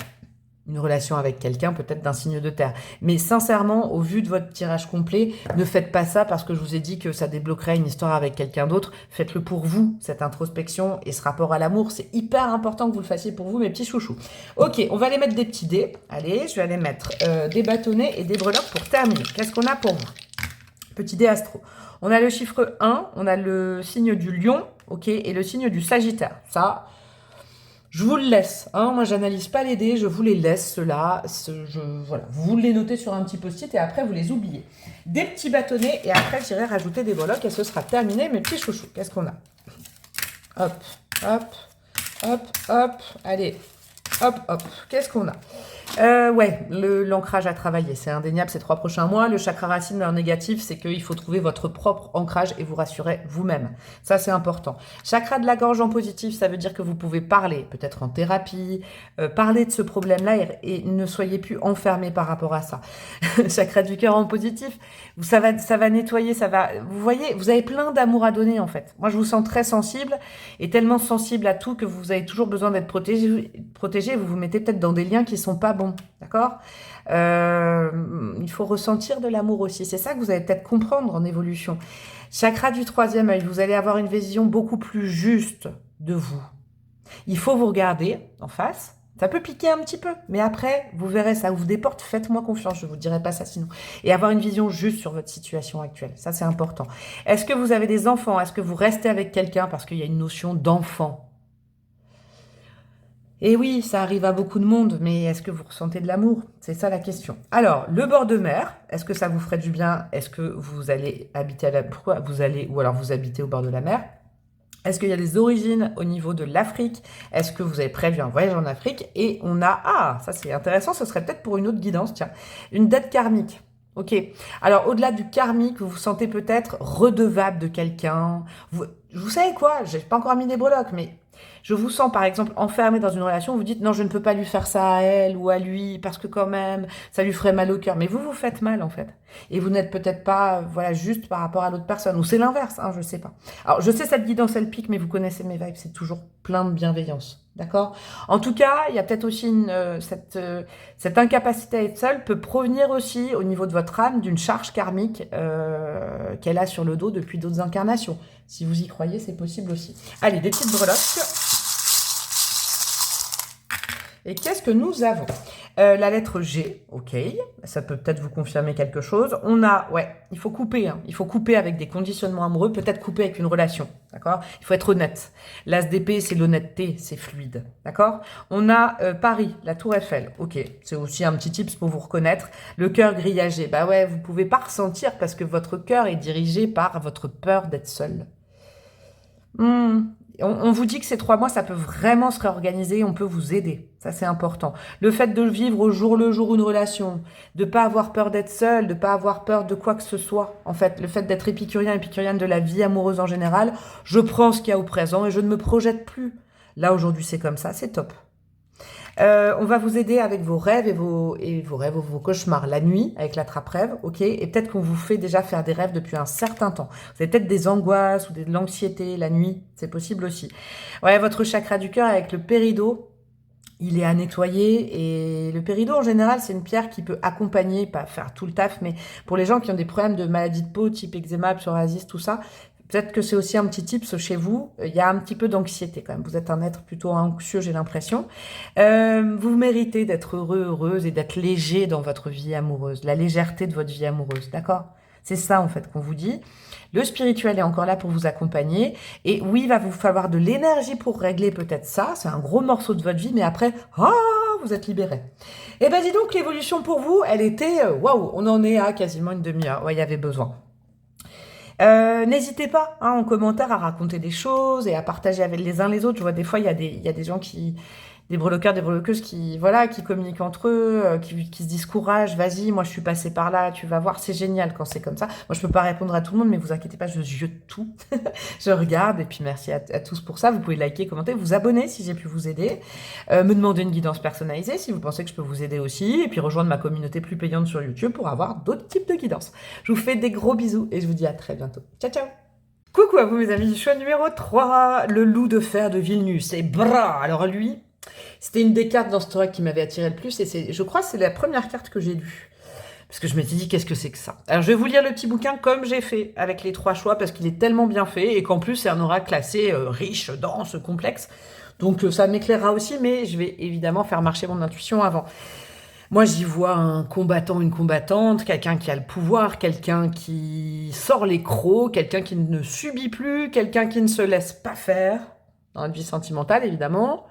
une relation avec quelqu'un, peut-être d'un signe de terre. Mais sincèrement, au vu de votre tirage complet, ne faites pas ça parce que je vous ai dit que ça débloquerait une histoire avec quelqu'un d'autre. Faites-le pour vous, cette introspection et ce rapport à l'amour. C'est hyper important que vous le fassiez pour vous, mes petits chouchous. Ok, on va aller mettre des petits dés. Allez, je vais aller mettre des bâtonnets et des breloques pour terminer. Qu'est-ce qu'on a pour vous? Petit dé astro. On a le chiffre 1, on a le signe du lion, ok, et le signe du sagittaire. Ça... je vous le laisse, hein. Moi j'analyse pas les dés, je vous les laisse, ceux-là. Voilà. Vous les notez sur un petit post-it et après vous les oubliez. Des petits bâtonnets et après j'irai rajouter des breloques et ce sera terminé, mes petits chouchous. Qu'est-ce qu'on a? Hop, hop, hop, hop, allez, hop, hop. Qu'est-ce qu'on a? Ouais, l'ancrage à travailler, c'est indéniable ces 3 prochains mois. Le chakra racine, leur négatif, c'est qu'il faut trouver votre propre ancrage et vous rassurer vous-même. Ça, c'est important. Chakra de la gorge en positif, ça veut dire que vous pouvez parler, peut-être en thérapie, parler de ce problème-là et ne soyez plus enfermé par rapport à ça. Chakra du cœur en positif, ça va nettoyer, vous voyez, vous avez plein d'amour à donner en fait. Moi, je vous sens très sensible et tellement sensible à tout que vous avez toujours besoin d'être protégé. Vous vous mettez peut-être dans des liens qui sont pas bons, d'accord? Il faut ressentir de l'amour aussi. C'est ça que vous allez peut-être comprendre en évolution. Chakra du 3e œil, vous allez avoir une vision beaucoup plus juste de vous. Il faut vous regarder en face. Ça peut piquer un petit peu, mais après, vous verrez, ça ouvre des portes. Faites-moi confiance, je ne vous dirai pas ça sinon. Et avoir une vision juste sur votre situation actuelle, ça c'est important. Est-ce que vous avez des enfants? Est-ce que vous restez avec quelqu'un? Parce qu'il y a une notion d'enfant. Et oui, ça arrive à beaucoup de monde, mais est-ce que vous ressentez de l'amour? C'est ça la question. Alors, le bord de mer, est-ce que ça vous ferait du bien? Est-ce que vous allez habiter pourquoi vous allez, ou alors vous habitez au bord de la mer? Est-ce qu'il y a des origines au niveau de l'Afrique? Est-ce que vous avez prévu un voyage en Afrique? Et on a, ça c'est intéressant, ce serait peut-être pour une autre guidance, tiens, une dette karmique. Ok. Alors, au-delà du karmique, vous vous sentez peut-être redevable de quelqu'un. Vous savez quoi? J'ai pas encore mis des breloques, mais je vous sens, par exemple, enfermé dans une relation. Vous dites, non, je ne peux pas lui faire ça à elle ou à lui, parce que quand même, ça lui ferait mal au cœur. Mais vous vous faites mal, en fait. Et vous n'êtes peut-être pas, voilà, juste par rapport à l'autre personne. Ou c'est l'inverse, hein, je sais pas. Alors, je sais, cette guidance, elle pique, mais vous connaissez mes vibes. C'est toujours plein de bienveillance. D'accord? En tout cas, il y a peut-être aussi cette incapacité à être seule peut provenir aussi au niveau de votre âme d'une charge karmique qu'elle a sur le dos depuis d'autres incarnations. Si vous y croyez, c'est possible aussi. Allez, des petites breloques. Et qu'est-ce que nous avons? La lettre G, ok, ça peut peut-être vous confirmer quelque chose. On a, ouais, il faut couper, hein. Il faut couper avec des conditionnements amoureux, peut-être couper avec une relation, d'accord? Il faut être honnête. L'as d'épée, c'est l'honnêteté, c'est fluide, d'accord? On a Paris, la tour Eiffel, ok, c'est aussi un petit tips pour vous reconnaître. Le cœur grillagé, bah ouais, vous pouvez pas ressentir parce que votre cœur est dirigé par votre peur d'être seul. On vous dit que ces 3 mois, ça peut vraiment se réorganiser, on peut vous aider. Ça, c'est important. Le fait de vivre au jour le jour une relation, de pas avoir peur d'être seul, de pas avoir peur de quoi que ce soit. En fait, le fait d'être épicurienne de la vie amoureuse en général, je prends ce qu'il y a au présent et je ne me projette plus. Là, aujourd'hui, c'est comme ça, c'est top. On va vous aider avec vos rêves et vos cauchemars la nuit avec l'attrape-rêve, ok. Et peut-être qu'on vous fait déjà faire des rêves depuis un certain temps. Vous avez peut-être des angoisses ou de l'anxiété la nuit, c'est possible aussi. Ouais, votre chakra du cœur avec le péridot, il est à nettoyer et le péridot en général c'est une pierre qui peut accompagner, pas faire tout le taf, mais pour les gens qui ont des problèmes de maladies de peau type eczéma, psoriasis, tout ça. Peut-être que c'est aussi un petit tips chez vous. Il y a un petit peu d'anxiété quand même. Vous êtes un être plutôt anxieux, j'ai l'impression. Vous méritez d'être heureux, heureuse et d'être léger dans votre vie amoureuse. La légèreté de votre vie amoureuse, d'accord? C'est ça en fait qu'on vous dit. Le spirituel est encore là pour vous accompagner. Et oui, il va vous falloir de l'énergie pour régler peut-être ça. C'est un gros morceau de votre vie, mais après, vous êtes libéré. Et ben dis donc, l'évolution pour vous, elle était, waouh, on en est à quasiment une demi-heure. Ouais, il y avait besoin. N'hésitez pas en commentaire à raconter des choses et à partager avec les uns les autres. Je vois des fois il y a des gens des breloqueurs, des breloqueuses qui communiquent entre eux, qui se disent courage, vas-y, moi je suis passée par là, tu vas voir, c'est génial quand c'est comme ça. Moi je peux pas répondre à tout le monde, mais vous inquiétez pas, je jette tout, je regarde et puis merci à tous pour ça. Vous pouvez liker, commenter, vous abonner si j'ai pu vous aider, me demander une guidance personnalisée si vous pensez que je peux vous aider aussi, et puis rejoindre ma communauté plus payante sur YouTube pour avoir d'autres types de guidances. Je vous fais des gros bisous et je vous dis à très bientôt. Ciao ciao. Coucou à vous mes amis, choix numéro 3, le loup de fer de Vilnius. Et bra, alors lui, c'était une des cartes dans ce tour qui m'avait attiré le plus et je crois que c'est la première carte que j'ai lue. Parce que je m'étais dit, qu'est-ce que c'est que ça? Alors je vais vous lire le petit bouquin comme j'ai fait avec les 3 choix parce qu'il est tellement bien fait et qu'en plus c'est un oracle assez riche, dense, complexe. Donc ça m'éclairera aussi, mais je vais évidemment faire marcher mon intuition avant. Moi, j'y vois un combattant, une combattante, quelqu'un qui a le pouvoir, quelqu'un qui sort les crocs, quelqu'un qui ne subit plus, quelqu'un qui ne se laisse pas faire, dans la vie sentimentale, évidemment.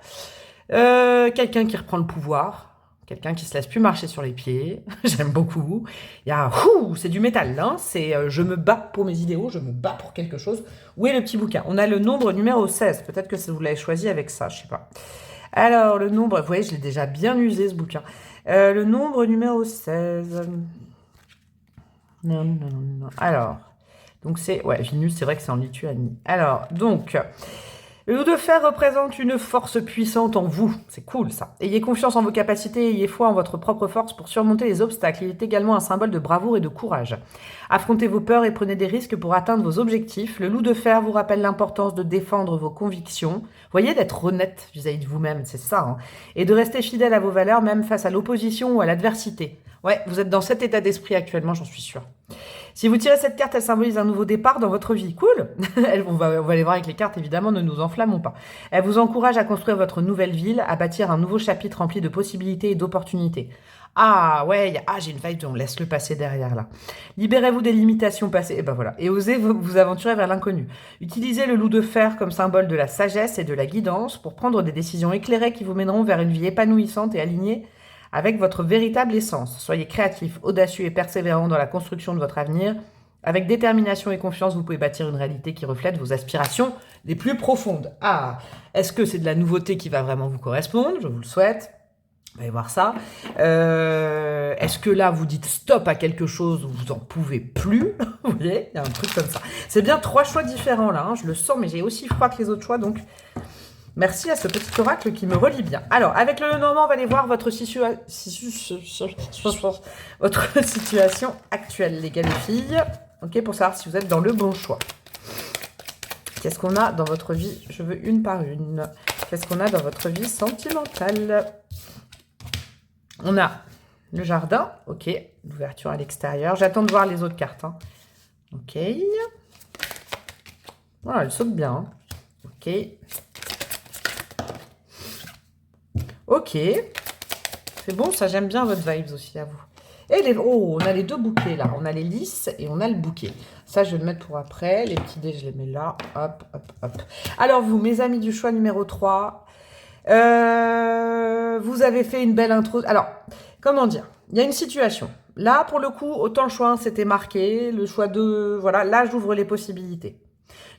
Quelqu'un qui reprend le pouvoir, quelqu'un qui se laisse plus marcher sur les pieds, j'aime beaucoup. Il y a, c'est du métal, hein, c'est je me bats pour mes idéaux, je me bats pour quelque chose. Où est le petit bouquin? On a le nombre numéro 16, peut-être que vous l'avez choisi avec ça, je sais pas. Alors, le nombre, vous voyez, je l'ai déjà bien usé ce bouquin. Le nombre numéro 16. Non. Alors, donc c'est, ouais, Vilnius, c'est vrai que c'est en Lituanie. Alors, donc... Le loup de fer représente une force puissante en vous. C'est cool, ça. Ayez confiance en vos capacités, ayez foi en votre propre force pour surmonter les obstacles. Il est également un symbole de bravoure et de courage. Affrontez vos peurs et prenez des risques pour atteindre vos objectifs. Le loup de fer vous rappelle l'importance de défendre vos convictions. Voyez, d'être honnête vis-à-vis de vous-même, c'est ça. Hein. Et de rester fidèle à vos valeurs, même face à l'opposition ou à l'adversité. Ouais, vous êtes dans cet état d'esprit actuellement, j'en suis sûre. Si vous tirez cette carte, elle symbolise un nouveau départ dans votre vie. Cool. On va aller voir avec les cartes, évidemment, ne nous enflammons pas. Elle vous encourage à construire votre nouvelle ville, à bâtir un nouveau chapitre rempli de possibilités et d'opportunités. Ah ouais, j'ai une vibe, on laisse le passé derrière là. Libérez-vous des limitations passées, et ben voilà. Et osez vous aventurer vers l'inconnu. Utilisez le loup de fer comme symbole de la sagesse et de la guidance pour prendre des décisions éclairées qui vous mèneront vers une vie épanouissante et alignée avec votre véritable essence. Soyez créatif, audacieux et persévérant dans la construction de votre avenir. Avec détermination et confiance, vous pouvez bâtir une réalité qui reflète vos aspirations les plus profondes. Ah, est-ce que c'est de la nouveauté qui va vraiment vous correspondre? Je vous le souhaite. Vous allez voir ça. Est-ce que là, vous dites stop à quelque chose où vous en pouvez plus? Vous voyez, il y a un truc comme ça. C'est bien 3 choix différents là, hein, je le sens, mais j'ai aussi froid que les autres choix, donc... Merci à ce petit oracle qui me relie bien. Alors, avec le Normand, on va aller voir votre situation actuelle, les gars, les filles. Ok, pour savoir si vous êtes dans le bon choix. Qu'est-ce qu'on a dans votre vie? Je veux une par une. Qu'est-ce qu'on a dans votre vie sentimentale? On a le jardin. Ok, l'ouverture à l'extérieur. J'attends de voir les autres cartes. Hein. Ok. Voilà, elle saute bien. Hein. Ok. Ok, c'est bon, ça j'aime bien votre vibes aussi à vous. Et on a les 2 bouquets là, on a les lys et on a le bouquet. Ça je vais le mettre pour après, les petits dés je les mets là, hop, hop, hop. Alors vous, mes amis du choix numéro 3, vous avez fait une belle intro. Alors, comment dire, il y a une situation. Là pour le coup, autant le choix 1 c'était marqué, le choix 2, voilà, là j'ouvre les possibilités.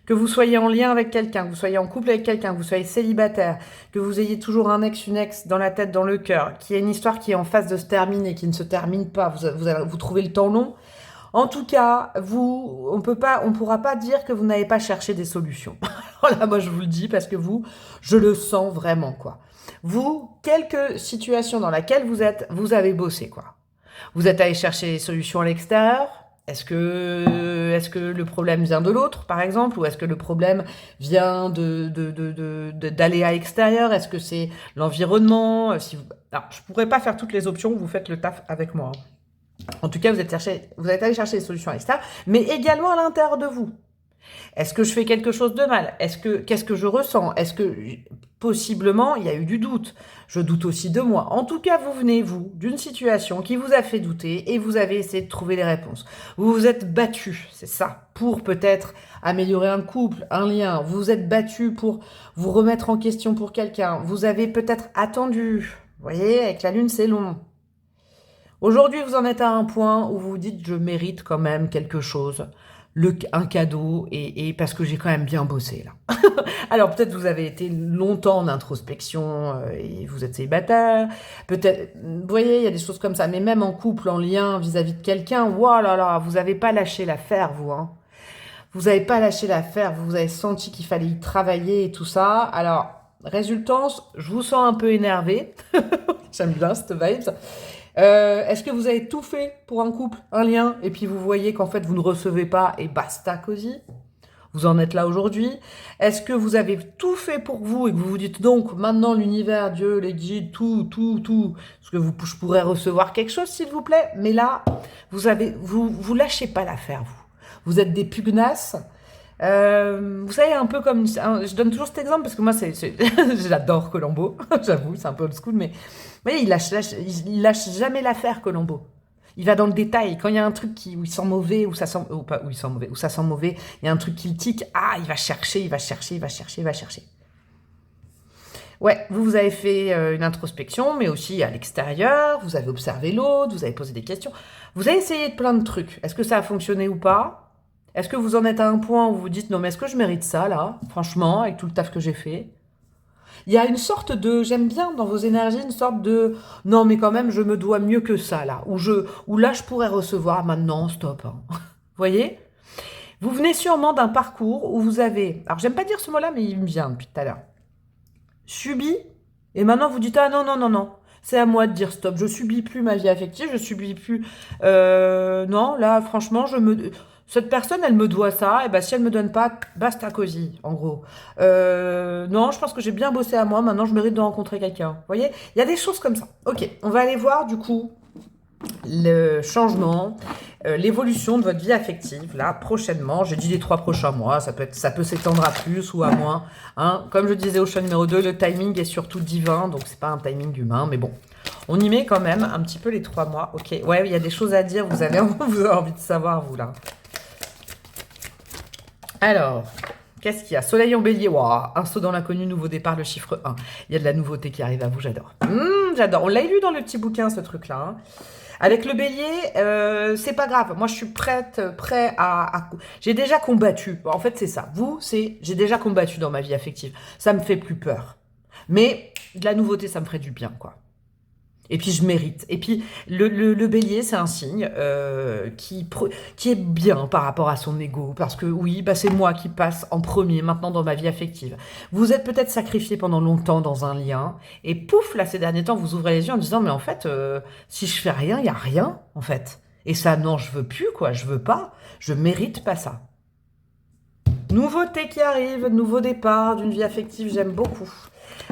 Que vous soyez en lien avec quelqu'un, que vous soyez en couple avec quelqu'un, que vous soyez célibataire, que vous ayez toujours un ex, une ex dans la tête, dans le cœur, qu'il y ait une histoire qui est en phase de se terminer, qui ne se termine pas, vous trouvez le temps long. En tout cas, on pourra pas dire que vous n'avez pas cherché des solutions. Voilà, moi je vous le dis parce que je le sens vraiment, quoi. Vous, quelque situation dans laquelle vous êtes, vous avez bossé, quoi. Vous êtes allé chercher des solutions à l'extérieur. Est-ce que le problème vient de l'autre, par exemple, ou est-ce que le problème vient d'aléas extérieurs? Est-ce que c'est l'environnement? Alors, je pourrais pas faire toutes les options, vous faites le taf avec moi. En tout cas, vous êtes allé chercher des solutions à l'extérieur, mais également à l'intérieur de vous. Est-ce que je fais quelque chose de mal? Qu'est-ce que je ressens? Est-ce que, possiblement, il y a eu du doute? Je doute aussi de moi. En tout cas, vous venez, d'une situation qui vous a fait douter et vous avez essayé de trouver les réponses. Vous vous êtes battu, c'est ça, pour peut-être améliorer un couple, un lien. Vous vous êtes battu pour vous remettre en question pour quelqu'un. Vous avez peut-être attendu. Vous voyez, avec la lune, c'est long. Aujourd'hui, vous en êtes à un point où vous vous dites, je mérite quand même quelque chose. Un cadeau, et parce que j'ai quand même bien bossé, là. Alors, peut-être vous avez été longtemps en introspection et vous êtes célibataire. Peut-être, vous voyez, il y a des choses comme ça. Mais même en couple, en lien vis-à-vis de quelqu'un, voilà, vous n'avez pas lâché l'affaire, vous, hein. Vous n'avez pas lâché l'affaire, vous avez senti qu'il fallait y travailler et tout ça. Alors, résultance, je vous sens un peu énervé. J'aime bien cette vibe. Est-ce que vous avez tout fait pour un couple, un lien, et puis vous voyez qu'en fait vous ne recevez pas et basta cosy? Vous en êtes là aujourd'hui. Est-ce que vous avez tout fait pour vous et que vous vous dites donc maintenant l'univers, Dieu, les guides, tout, est-ce que je pourrais recevoir quelque chose s'il vous plaît? Mais là, vous lâchez pas l'affaire, vous. Vous êtes des pugnaces. Vous savez, un peu comme... je donne toujours cet exemple parce que moi, j'adore Colombo. J'avoue, c'est un peu old school, mais... Vous voyez, il lâche jamais l'affaire, Colombo. Il va dans le détail. Quand il y a un truc où il sent mauvais, où ça sent mauvais, il y a un truc qui le tique, il va chercher. Ouais, vous avez fait une introspection, mais aussi à l'extérieur, vous avez observé l'autre, vous avez posé des questions. Vous avez essayé de plein de trucs. Est-ce que ça a fonctionné ou pas? Est-ce que vous en êtes à un point où vous vous dites, non, mais est-ce que je mérite ça, là, franchement, avec tout le taf que j'ai fait? Il y a une sorte j'aime bien dans vos énergies, une sorte de, non, mais quand même, je me dois mieux que ça, là, où là, je pourrais recevoir, maintenant, stop, hein. Vous voyez? Vous venez sûrement d'un parcours où vous avez, alors j'aime pas dire ce mot-là, mais il me vient depuis tout à l'heure, subi, et maintenant vous dites, non, c'est à moi de dire stop, je subis plus ma vie affective, je subis plus, non, là, franchement, cette personne, elle me doit ça, et ben si elle me donne pas, basta cosy, en gros. Non, je pense que j'ai bien bossé à moi, maintenant je mérite de rencontrer quelqu'un. Vous voyez? Il y a des choses comme ça. Ok, on va aller voir du coup le changement, l'évolution de votre vie affective, là, prochainement. J'ai dit les 3 prochains mois, ça peut s'étendre à plus ou à moins. Hein. Comme je disais au show numéro 2, le timing est surtout divin, donc c'est pas un timing humain, mais bon. On y met quand même un petit peu les 3 mois. Ok, ouais, il y a des choses à dire, vous avez envie de savoir, vous, là. Alors, qu'est-ce qu'il y a? Soleil en bélier, wow, un saut dans l'inconnu, nouveau départ, le chiffre 1. Il y a de la nouveauté qui arrive à vous, j'adore. J'adore, on l'a lu dans le petit bouquin, ce truc-là. Hein. Avec le bélier, c'est pas grave. Moi, je suis prêt à... J'ai déjà combattu. En fait, c'est ça. J'ai déjà combattu dans ma vie affective. Ça me fait plus peur. Mais de la nouveauté, ça me ferait du bien, quoi. Et puis je mérite. Et puis le bélier, c'est un signe qui est bien par rapport à son ego. Parce que oui, bah, c'est moi qui passe en premier maintenant dans ma vie affective. Vous êtes peut-être sacrifié pendant longtemps dans un lien. Et pouf, là ces derniers temps, vous ouvrez les yeux en disant, mais en fait, si je fais rien, il n'y a rien, en fait. Et ça, non, je veux plus, quoi. Je veux pas. Je mérite pas ça. Nouveauté qui arrive, nouveau départ d'une vie affective, j'aime beaucoup.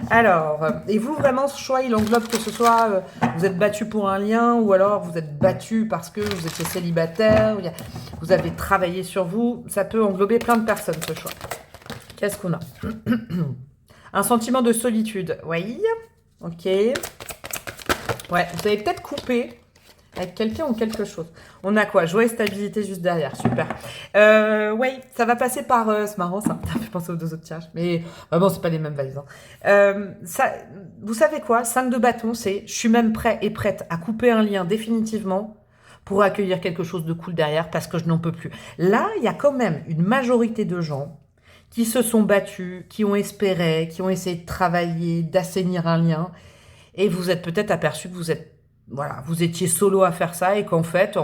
Alors, et vous, vraiment, ce choix, il englobe que ce soit, vous êtes battu pour un lien, ou alors vous êtes battu parce que vous étiez célibataire, vous avez travaillé sur vous, ça peut englober plein de personnes, ce choix. Qu'est-ce qu'on a? Un sentiment de solitude, oui, ok. Ouais, vous avez peut-être coupé avec quelqu'un ou quelque chose. On a quoi? Joie et stabilité juste derrière. Super. Oui, ça va passer par... c'est marrant, ça. Ça me fait penser aux 2 autres tirages. Mais bon, c'est pas les mêmes valises. Hein. Vous savez quoi? 5 de bâton, c'est je suis même prêt et prête à couper un lien définitivement pour accueillir quelque chose de cool derrière parce que je n'en peux plus. Là, il y a quand même une majorité de gens qui se sont battus, qui ont espéré, qui ont essayé de travailler, d'assainir un lien, et vous êtes peut-être aperçu que voilà, vous étiez solo à faire ça, et qu'en fait,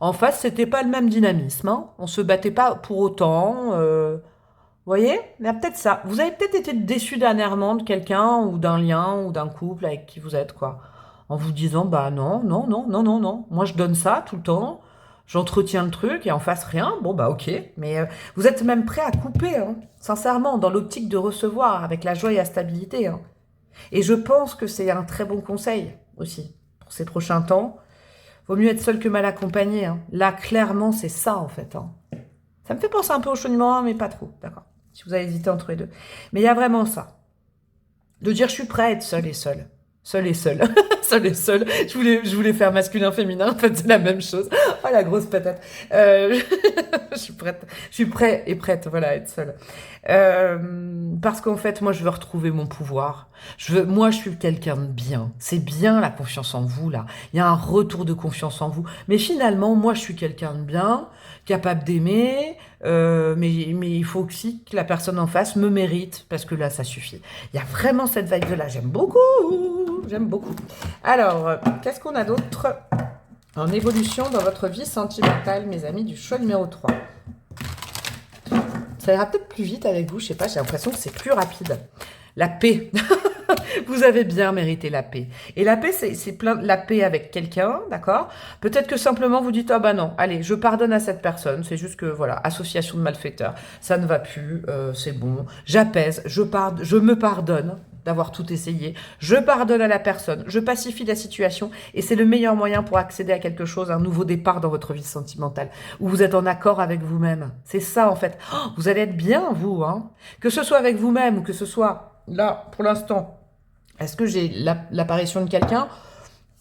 en face, c'était pas le même dynamisme, hein. On se battait pas pour autant, vous voyez? Il y a peut-être ça. Vous avez peut-être été déçu dernièrement de quelqu'un, ou d'un lien, ou d'un couple avec qui vous êtes, quoi. En vous disant, bah non, non, non, non, non, non. Moi, je donne ça tout le temps. J'entretiens le truc et en face, rien. Bon, bah ok. Mais vous êtes même prêt à couper, hein, sincèrement, dans l'optique de recevoir, avec la joie et la stabilité, hein. Et je pense que c'est un très bon conseil aussi pour ces prochains temps. Vaut mieux être seul que mal accompagné, hein. Là, clairement, c'est ça, en fait, hein. Ça me fait penser un peu au choix numéro 1, mais pas trop, d'accord. Si vous avez hésité entre les deux. Mais il y a vraiment ça. De dire, je suis prêt à être seul et seul. Seul et seul. Seul et seul. Je voulais faire masculin, féminin. En fait, c'est la même chose. Oh, la grosse patate. Je suis prête. Je suis prêt et prête, voilà, à être seule. Parce qu'en fait, moi, je veux retrouver mon pouvoir. Moi, je suis quelqu'un de bien. C'est bien la confiance en vous, là. Il y a un retour de confiance en vous. Mais finalement, moi, je suis quelqu'un de bien, capable d'aimer, mais il faut aussi que la personne en face me mérite, parce que là, ça suffit. Il y a vraiment cette vibe-là. J'aime beaucoup. J'aime beaucoup. Alors, qu'est-ce qu'on a d'autre en évolution dans votre vie sentimentale, mes amis, du choix numéro 3? Ça ira peut-être plus vite avec vous, je sais pas, j'ai l'impression que c'est plus rapide. La paix. Vous avez bien mérité la paix. Et la paix, c'est plein la paix avec quelqu'un, d'accord? Peut-être que simplement vous dites, ah bah non, allez, je pardonne à cette personne. C'est juste que, voilà, association de malfaiteurs, ça ne va plus, c'est bon. J'apaise, je me pardonne d'avoir tout essayé. Je pardonne à la personne, je pacifie la situation, et c'est le meilleur moyen pour accéder à quelque chose, un nouveau départ dans votre vie sentimentale, où vous êtes en accord avec vous-même. C'est ça, en fait. Oh, vous allez être bien, vous, hein. Que ce soit avec vous-même, ou que ce soit, là, pour l'instant, est-ce que j'ai l'apparition de quelqu'un?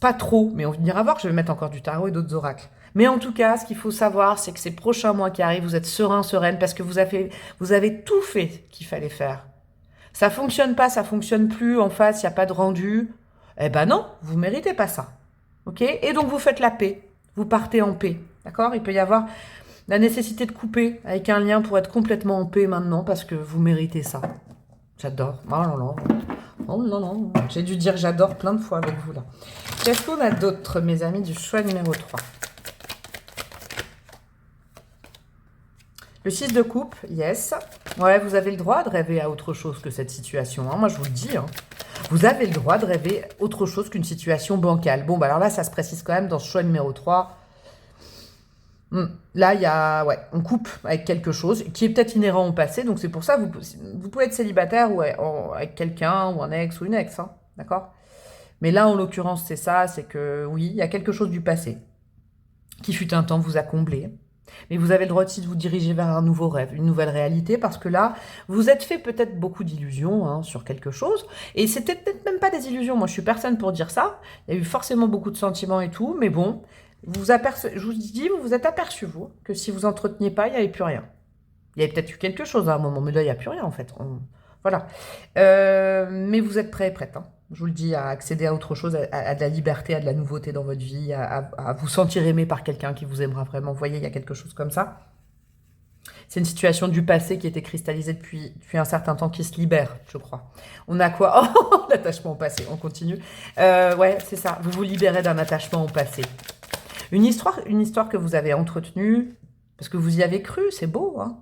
Pas trop, mais on ira voir, je vais mettre encore du tarot et d'autres oracles. Mais en tout cas, ce qu'il faut savoir, c'est que ces prochains mois qui arrivent, vous êtes serein, sereine, parce que vous avez tout fait qu'il fallait faire. Ça fonctionne pas, ça fonctionne plus, en face, il n'y a pas de rendu. Eh ben non, vous méritez pas ça. Ok? Et donc vous faites la paix. Vous partez en paix. D'accord? Il peut y avoir la nécessité de couper avec un lien pour être complètement en paix maintenant, parce que vous méritez ça. J'adore. Oh là là. Oh non, non. J'ai dû dire j'adore plein de fois avec vous là. Qu'est-ce qu'on a d'autre, mes amis, du choix numéro 3? Le 6 de coupe, yes. Ouais, vous avez le droit de rêver à autre chose que cette situation, hein. Moi, je vous le dis, hein. Vous avez le droit de rêver autre chose qu'une situation bancale. Bon, bah alors là, ça se précise quand même dans ce choix numéro 3. Là, il y a, ouais, on coupe avec quelque chose qui est peut-être inhérent au passé. Donc, c'est pour ça vous pouvez être célibataire ou avec quelqu'un ou un ex ou une ex, hein, d'accord? Mais là, en l'occurrence, c'est ça, c'est que oui, il y a quelque chose du passé qui fut un temps vous a comblé. Mais vous avez le droit aussi de vous diriger vers un nouveau rêve, une nouvelle réalité, parce que là, vous êtes fait peut-être beaucoup d'illusions, hein, sur quelque chose. Et c'était peut-être même pas des illusions. Moi, je suis personne pour dire ça. Il y a eu forcément beaucoup de sentiments et tout, mais bon, je vous dis, vous vous êtes aperçu, vous, que si vous entreteniez pas, il n'y avait plus rien. Il y avait peut-être eu quelque chose à un moment, mais là, il n'y a plus rien, en fait. Voilà. Mais vous êtes prêts et prêtes, hein. Je vous le dis, à accéder à autre chose, à de la liberté, à de la nouveauté dans votre vie, à vous sentir aimé par quelqu'un qui vous aimera vraiment. Vous voyez, il y a quelque chose comme ça. C'est une situation du passé qui était cristallisée depuis un certain temps, qui se libère, je crois. On a quoi? Oh, l'attachement au passé, on continue. Ouais, c'est ça, vous vous libérez d'un attachement au passé. Une histoire que vous avez entretenue, parce que vous y avez cru, c'est beau, hein.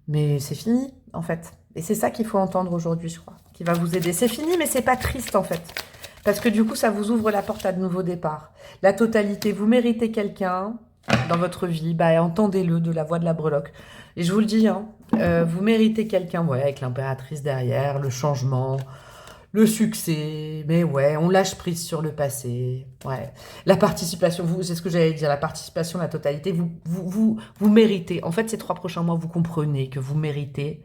Mais c'est fini, en fait. Et c'est ça qu'il faut entendre aujourd'hui, je crois, qui va vous aider. C'est fini, mais c'est pas triste, en fait. Parce que du coup, ça vous ouvre la porte à de nouveaux départs. La totalité, vous méritez quelqu'un dans votre vie, bah, entendez-le de la voix de la breloque. Et je vous le dis, hein, vous méritez quelqu'un, ouais, avec l'impératrice derrière, le changement, le succès, mais ouais, on lâche prise sur le passé, ouais. La participation, c'est ce que j'allais dire, la participation, la totalité, vous méritez. En fait, ces 3 prochains mois, vous comprenez que vous méritez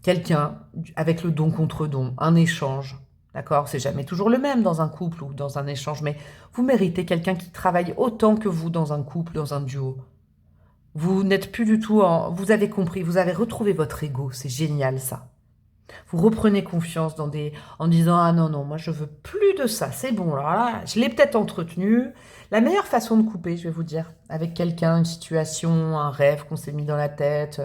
quelqu'un avec le don contre don, un échange, d'accord? C'est jamais toujours le même dans un couple ou dans un échange, mais vous méritez quelqu'un qui travaille autant que vous dans un couple, dans un duo. Vous n'êtes plus du tout vous avez compris, vous avez retrouvé votre ego, c'est génial ça. Vous reprenez confiance en disant « Ah non, non, moi je veux plus de ça, c'est bon, alors là, je l'ai peut-être entretenu. » La meilleure façon de couper, je vais vous dire, avec quelqu'un, une situation, un rêve qu'on s'est mis dans la tête,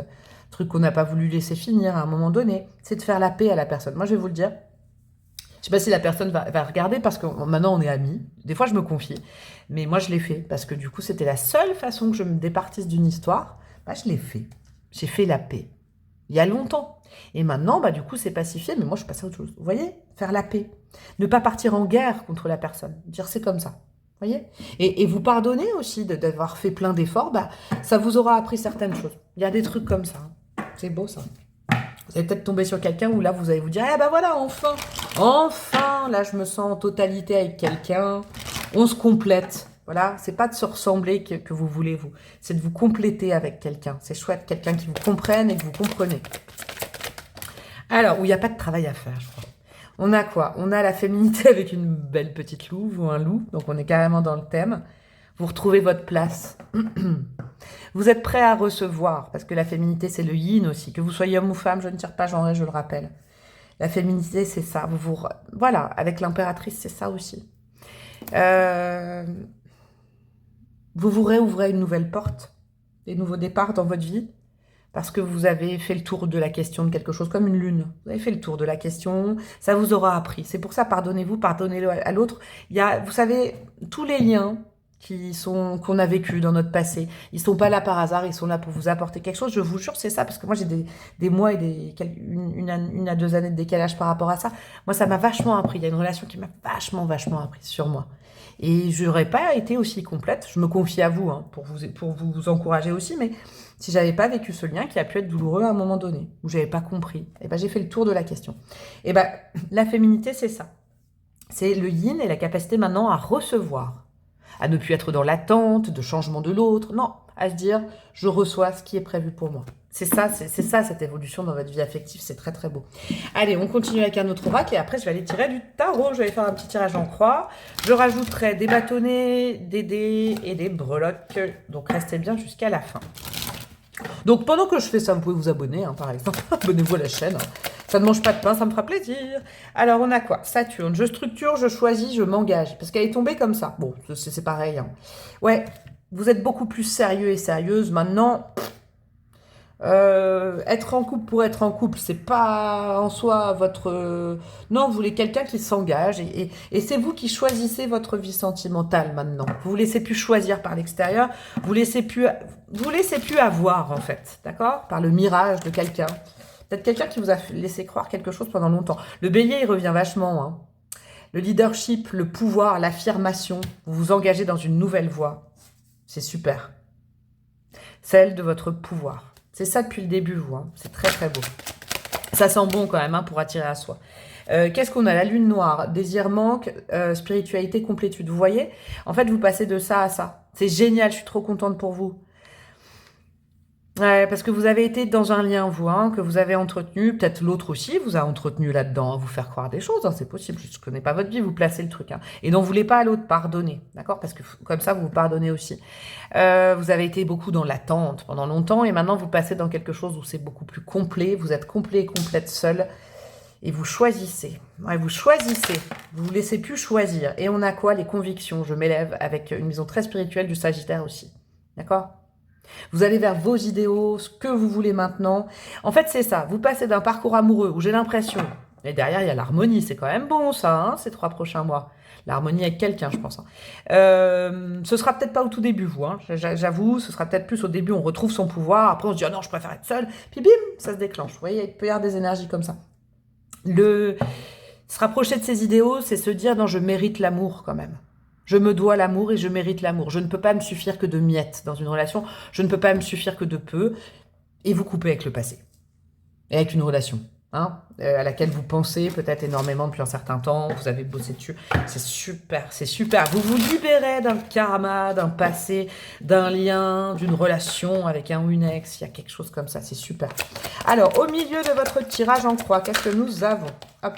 truc qu'on n'a pas voulu laisser finir à un moment donné, c'est de faire la paix à la personne. Moi, je vais vous le dire. Je sais pas si la personne va regarder parce que maintenant on est amis. Des fois, je me confie. Mais moi, je l'ai fait parce que du coup, c'était la seule façon que je me départisse d'une histoire. Bah, je l'ai fait. J'ai fait la paix. Il y a longtemps. Et maintenant, bah, du coup, c'est pacifié, mais moi, je suis passée à autre chose. Vous voyez? Faire la paix. Ne pas partir en guerre contre la personne. Dire c'est comme ça. Vous voyez? Et vous pardonner aussi d'avoir fait plein d'efforts, bah, ça vous aura appris certaines choses. Il y a des trucs comme ça. C'est beau, ça. Vous allez peut-être tomber sur quelqu'un où là, vous allez vous dire, eh ben voilà, enfin, enfin, là, je me sens en totalité avec quelqu'un. On se complète. Voilà, c'est pas de se ressembler que vous voulez, vous. C'est de vous compléter avec quelqu'un. C'est chouette, quelqu'un qui vous comprenne et que vous comprenez. Alors, où il n'y a pas de travail à faire, je crois. On a quoi? On a la féminité avec une belle petite louve ou un loup. Donc, on est carrément dans le thème. Vous retrouvez votre place. Vous êtes prêt à recevoir, parce que la féminité, c'est le yin aussi. Que vous soyez homme ou femme, je ne tire pas genre, je le rappelle. La féminité, c'est ça. Voilà, avec l'impératrice, c'est ça aussi. Vous vous réouvrez une nouvelle porte, des nouveaux départs dans votre vie, parce que vous avez fait le tour de la question de quelque chose, comme une lune. Vous avez fait le tour de la question, ça vous aura appris. C'est pour ça, pardonnez-vous, pardonnez-le à l'autre. Il y a, vous savez, tous les liens qu'on a vécu dans notre passé, ils sont pas là par hasard, ils sont là pour vous apporter quelque chose. Je vous jure, c'est ça, parce que moi j'ai des mois et une à 2 années de décalage par rapport à ça. Moi, ça m'a vachement appris. Il y a une relation qui m'a vachement appris sur moi. Et je n'aurais pas été aussi complète. Je me confie à vous, hein, pour vous encourager aussi, mais si j'avais pas vécu ce lien qui a pu être douloureux à un moment donné, où j'avais pas compris, et ben j'ai fait le tour de la question. Et ben la féminité, c'est ça. C'est le yin et la capacité maintenant à recevoir, à ne plus être dans l'attente de changement de l'autre, non, à se dire je reçois ce qui est prévu pour moi. C'est ça cette évolution dans votre vie affective, c'est très très beau. Allez, on continue avec un autre oracle et après je vais aller tirer du tarot, je vais faire un petit tirage en croix. Je rajouterai des bâtonnets, des dés et des breloques, donc restez bien jusqu'à la fin. Donc pendant que je fais ça, vous pouvez vous abonner, hein, par exemple, abonnez-vous à la chaîne, hein. Ça ne mange pas de pain, ça me fera plaisir. Alors, on a quoi? Saturne. Je structure, je choisis, je m'engage. Parce qu'elle est tombée comme ça. Bon, c'est pareil, hein. Ouais, vous êtes beaucoup plus sérieux et sérieuse. Maintenant, être en couple pour être en couple, c'est pas en soi votre... Non, vous voulez quelqu'un qui s'engage. Et c'est vous qui choisissez votre vie sentimentale maintenant. Vous ne laissez plus choisir par l'extérieur. Vous laissez plus avoir, en fait. D'accord? Par le mirage de quelqu'un. Peut-être quelqu'un qui vous a laissé croire quelque chose pendant longtemps. Le bélier, il revient vachement, hein. Le leadership, le pouvoir, l'affirmation. Vous vous engagez dans une nouvelle voie. C'est super. Celle de votre pouvoir. C'est ça depuis le début, vous, hein. C'est très, très beau. Ça sent bon quand même, hein, pour attirer à soi. Qu'est-ce qu'on a? La lune noire, désir, manque, spiritualité, complétude. Vous voyez? En fait, vous passez de ça à ça. C'est génial, je suis trop contente pour vous. Ouais, parce que vous avez été dans un lien, vous, hein, que vous avez entretenu. Peut-être l'autre aussi vous a entretenu là-dedans, à vous faire croire des choses, hein, c'est possible. Je ne connais pas votre vie, vous placez le truc, hein. Et n'en voulez pas à l'autre, pardonnez, d'accord? Parce que comme ça, vous vous pardonnez aussi. Vous avez été beaucoup dans l'attente pendant longtemps, et maintenant, vous passez dans quelque chose où c'est beaucoup plus complet. Vous êtes complet et complète seul, et vous choisissez. Ouais, vous choisissez. Vous ne vous laissez plus choisir. Et on a quoi? Les convictions. Je m'élève avec une maison très spirituelle du Sagittaire aussi, d'accord? Vous allez vers vos idéaux, ce que vous voulez maintenant. En fait, c'est ça. Vous passez d'un parcours amoureux où j'ai l'impression... Et derrière, il y a l'harmonie. C'est quand même bon, ça, hein, ces 3 prochains mois. L'harmonie avec quelqu'un, je pense, hein. Ce sera peut-être pas au tout début, vous, hein. J'avoue, ce sera peut-être plus au début. On retrouve son pouvoir. Après, on se dit, oh non, je préfère être seule. Puis bim, ça se déclenche. Vous voyez, il peut y avoir des énergies comme ça. Se rapprocher de ses idéaux, c'est se dire, non, je mérite l'amour quand même. Je me dois l'amour et je mérite l'amour. Je ne peux pas me suffire que de miettes dans une relation. Je ne peux pas me suffire que de peu. Et vous coupez avec le passé. Et avec une relation, hein, à laquelle vous pensez peut-être énormément depuis un certain temps. Vous avez bossé dessus. C'est super, c'est super. Vous vous libérez d'un karma, d'un passé, d'un lien, d'une relation avec un ou une ex. Il y a quelque chose comme ça, c'est super. Alors, au milieu de votre tirage en croix, qu'est-ce que nous avons? Hop.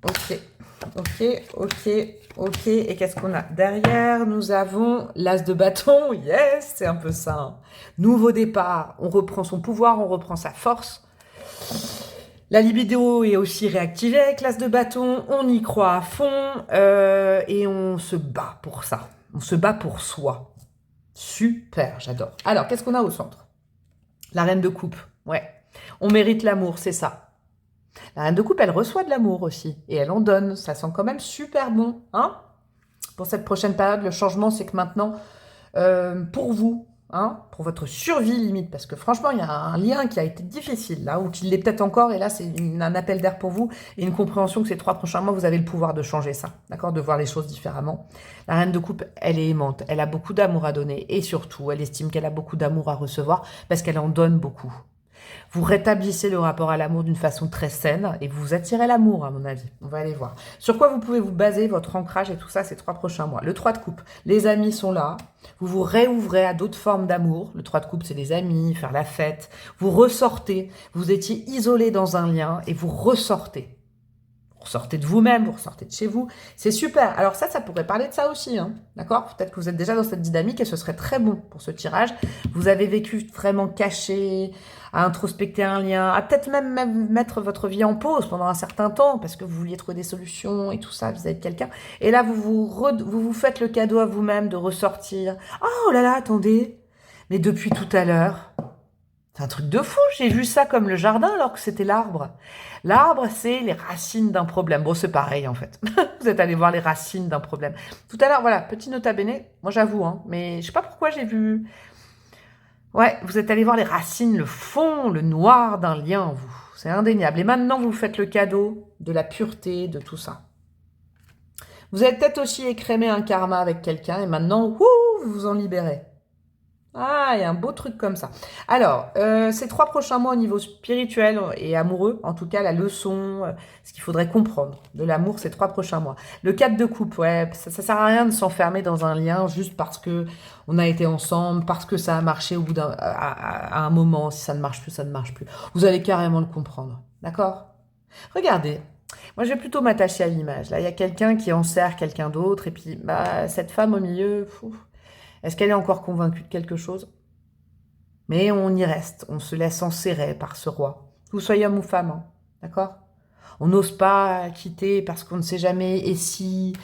Ok. Ok. Et qu'est-ce qu'on a? Derrière, nous avons l'as de bâton. Yes, c'est un peu ça, hein. Nouveau départ. On reprend son pouvoir, on reprend sa force. La libido est aussi réactivée avec l'as de bâton. On y croit à fond et on se bat pour ça. On se bat pour soi. Super, j'adore. Alors, qu'est-ce qu'on a au centre? La reine de coupe, ouais. On mérite l'amour, c'est ça. La reine de coupe, elle reçoit de l'amour aussi. Et elle en donne. Ça sent quand même super bon. Hein, pour cette prochaine période, le changement, c'est que maintenant, pour vous, hein, pour votre survie limite, parce que franchement, il y a un lien qui a été difficile là, ou qui l'est peut-être encore, et là, c'est un appel d'air pour vous, et une compréhension que ces 3 prochains mois, vous avez le pouvoir de changer ça, d'accord, de voir les choses différemment. La reine de coupe, elle est aimante, elle a beaucoup d'amour à donner, et surtout, elle estime qu'elle a beaucoup d'amour à recevoir, parce qu'elle en donne beaucoup. Vous rétablissez le rapport à l'amour d'une façon très saine et vous attirez l'amour, à mon avis. On va aller voir. Sur quoi vous pouvez vous baser, votre ancrage et tout ça ces 3 prochains mois. Le 3 de coupe, les amis sont là. Vous vous réouvrez à d'autres formes d'amour. Le 3 de coupe, c'est les amis, faire la fête. Vous ressortez. Vous étiez isolé dans un lien et vous ressortez. Vous ressortez de vous-même, vous ressortez de chez vous. C'est super. Alors ça pourrait parler de ça aussi, hein, d'accord? Peut-être que vous êtes déjà dans cette dynamique et ce serait très bon pour ce tirage. Vous avez vécu vraiment caché, à introspecter un lien, à peut-être même mettre votre vie en pause pendant un certain temps parce que vous vouliez trouver des solutions et tout ça vis-à-vis de quelqu'un. Et là, vous faites le cadeau à vous-même de ressortir. Oh là là, attendez, mais depuis tout à l'heure... C'est un truc de fou, j'ai vu ça comme le jardin alors que c'était l'arbre. L'arbre, c'est les racines d'un problème. Bon, c'est pareil en fait. Vous êtes allé voir les racines d'un problème. Tout à l'heure, voilà, petit nota bene, moi j'avoue, hein, mais je sais pas pourquoi j'ai vu... Ouais, vous êtes allé voir les racines, le fond, le noir d'un lien, vous. C'est indéniable. Et maintenant, vous faites le cadeau de la pureté, de tout ça. Vous avez peut-être aussi écrémé un karma avec quelqu'un et maintenant, vous vous en libérez. Ah, il y a un beau truc comme ça. Alors, ces 3 prochains mois au niveau spirituel et amoureux, en tout cas la leçon, ce qu'il faudrait comprendre de l'amour ces 3 prochains mois. Le 4 de coupe, ouais, ça sert à rien de s'enfermer dans un lien juste parce que on a été ensemble, parce que ça a marché au bout à un moment. Si ça ne marche plus, ça ne marche plus. Vous allez carrément le comprendre, d'accord? Regardez. Moi, je vais plutôt m'attacher à l'image. Là, il y a quelqu'un qui enserre quelqu'un d'autre, et puis bah, cette femme au milieu... Est-ce qu'elle est encore convaincue de quelque chose? Mais on y reste, on se laisse enserrer par ce roi. Que vous soyez homme ou femme, hein, d'accord? On n'ose pas quitter parce qu'on ne sait jamais et si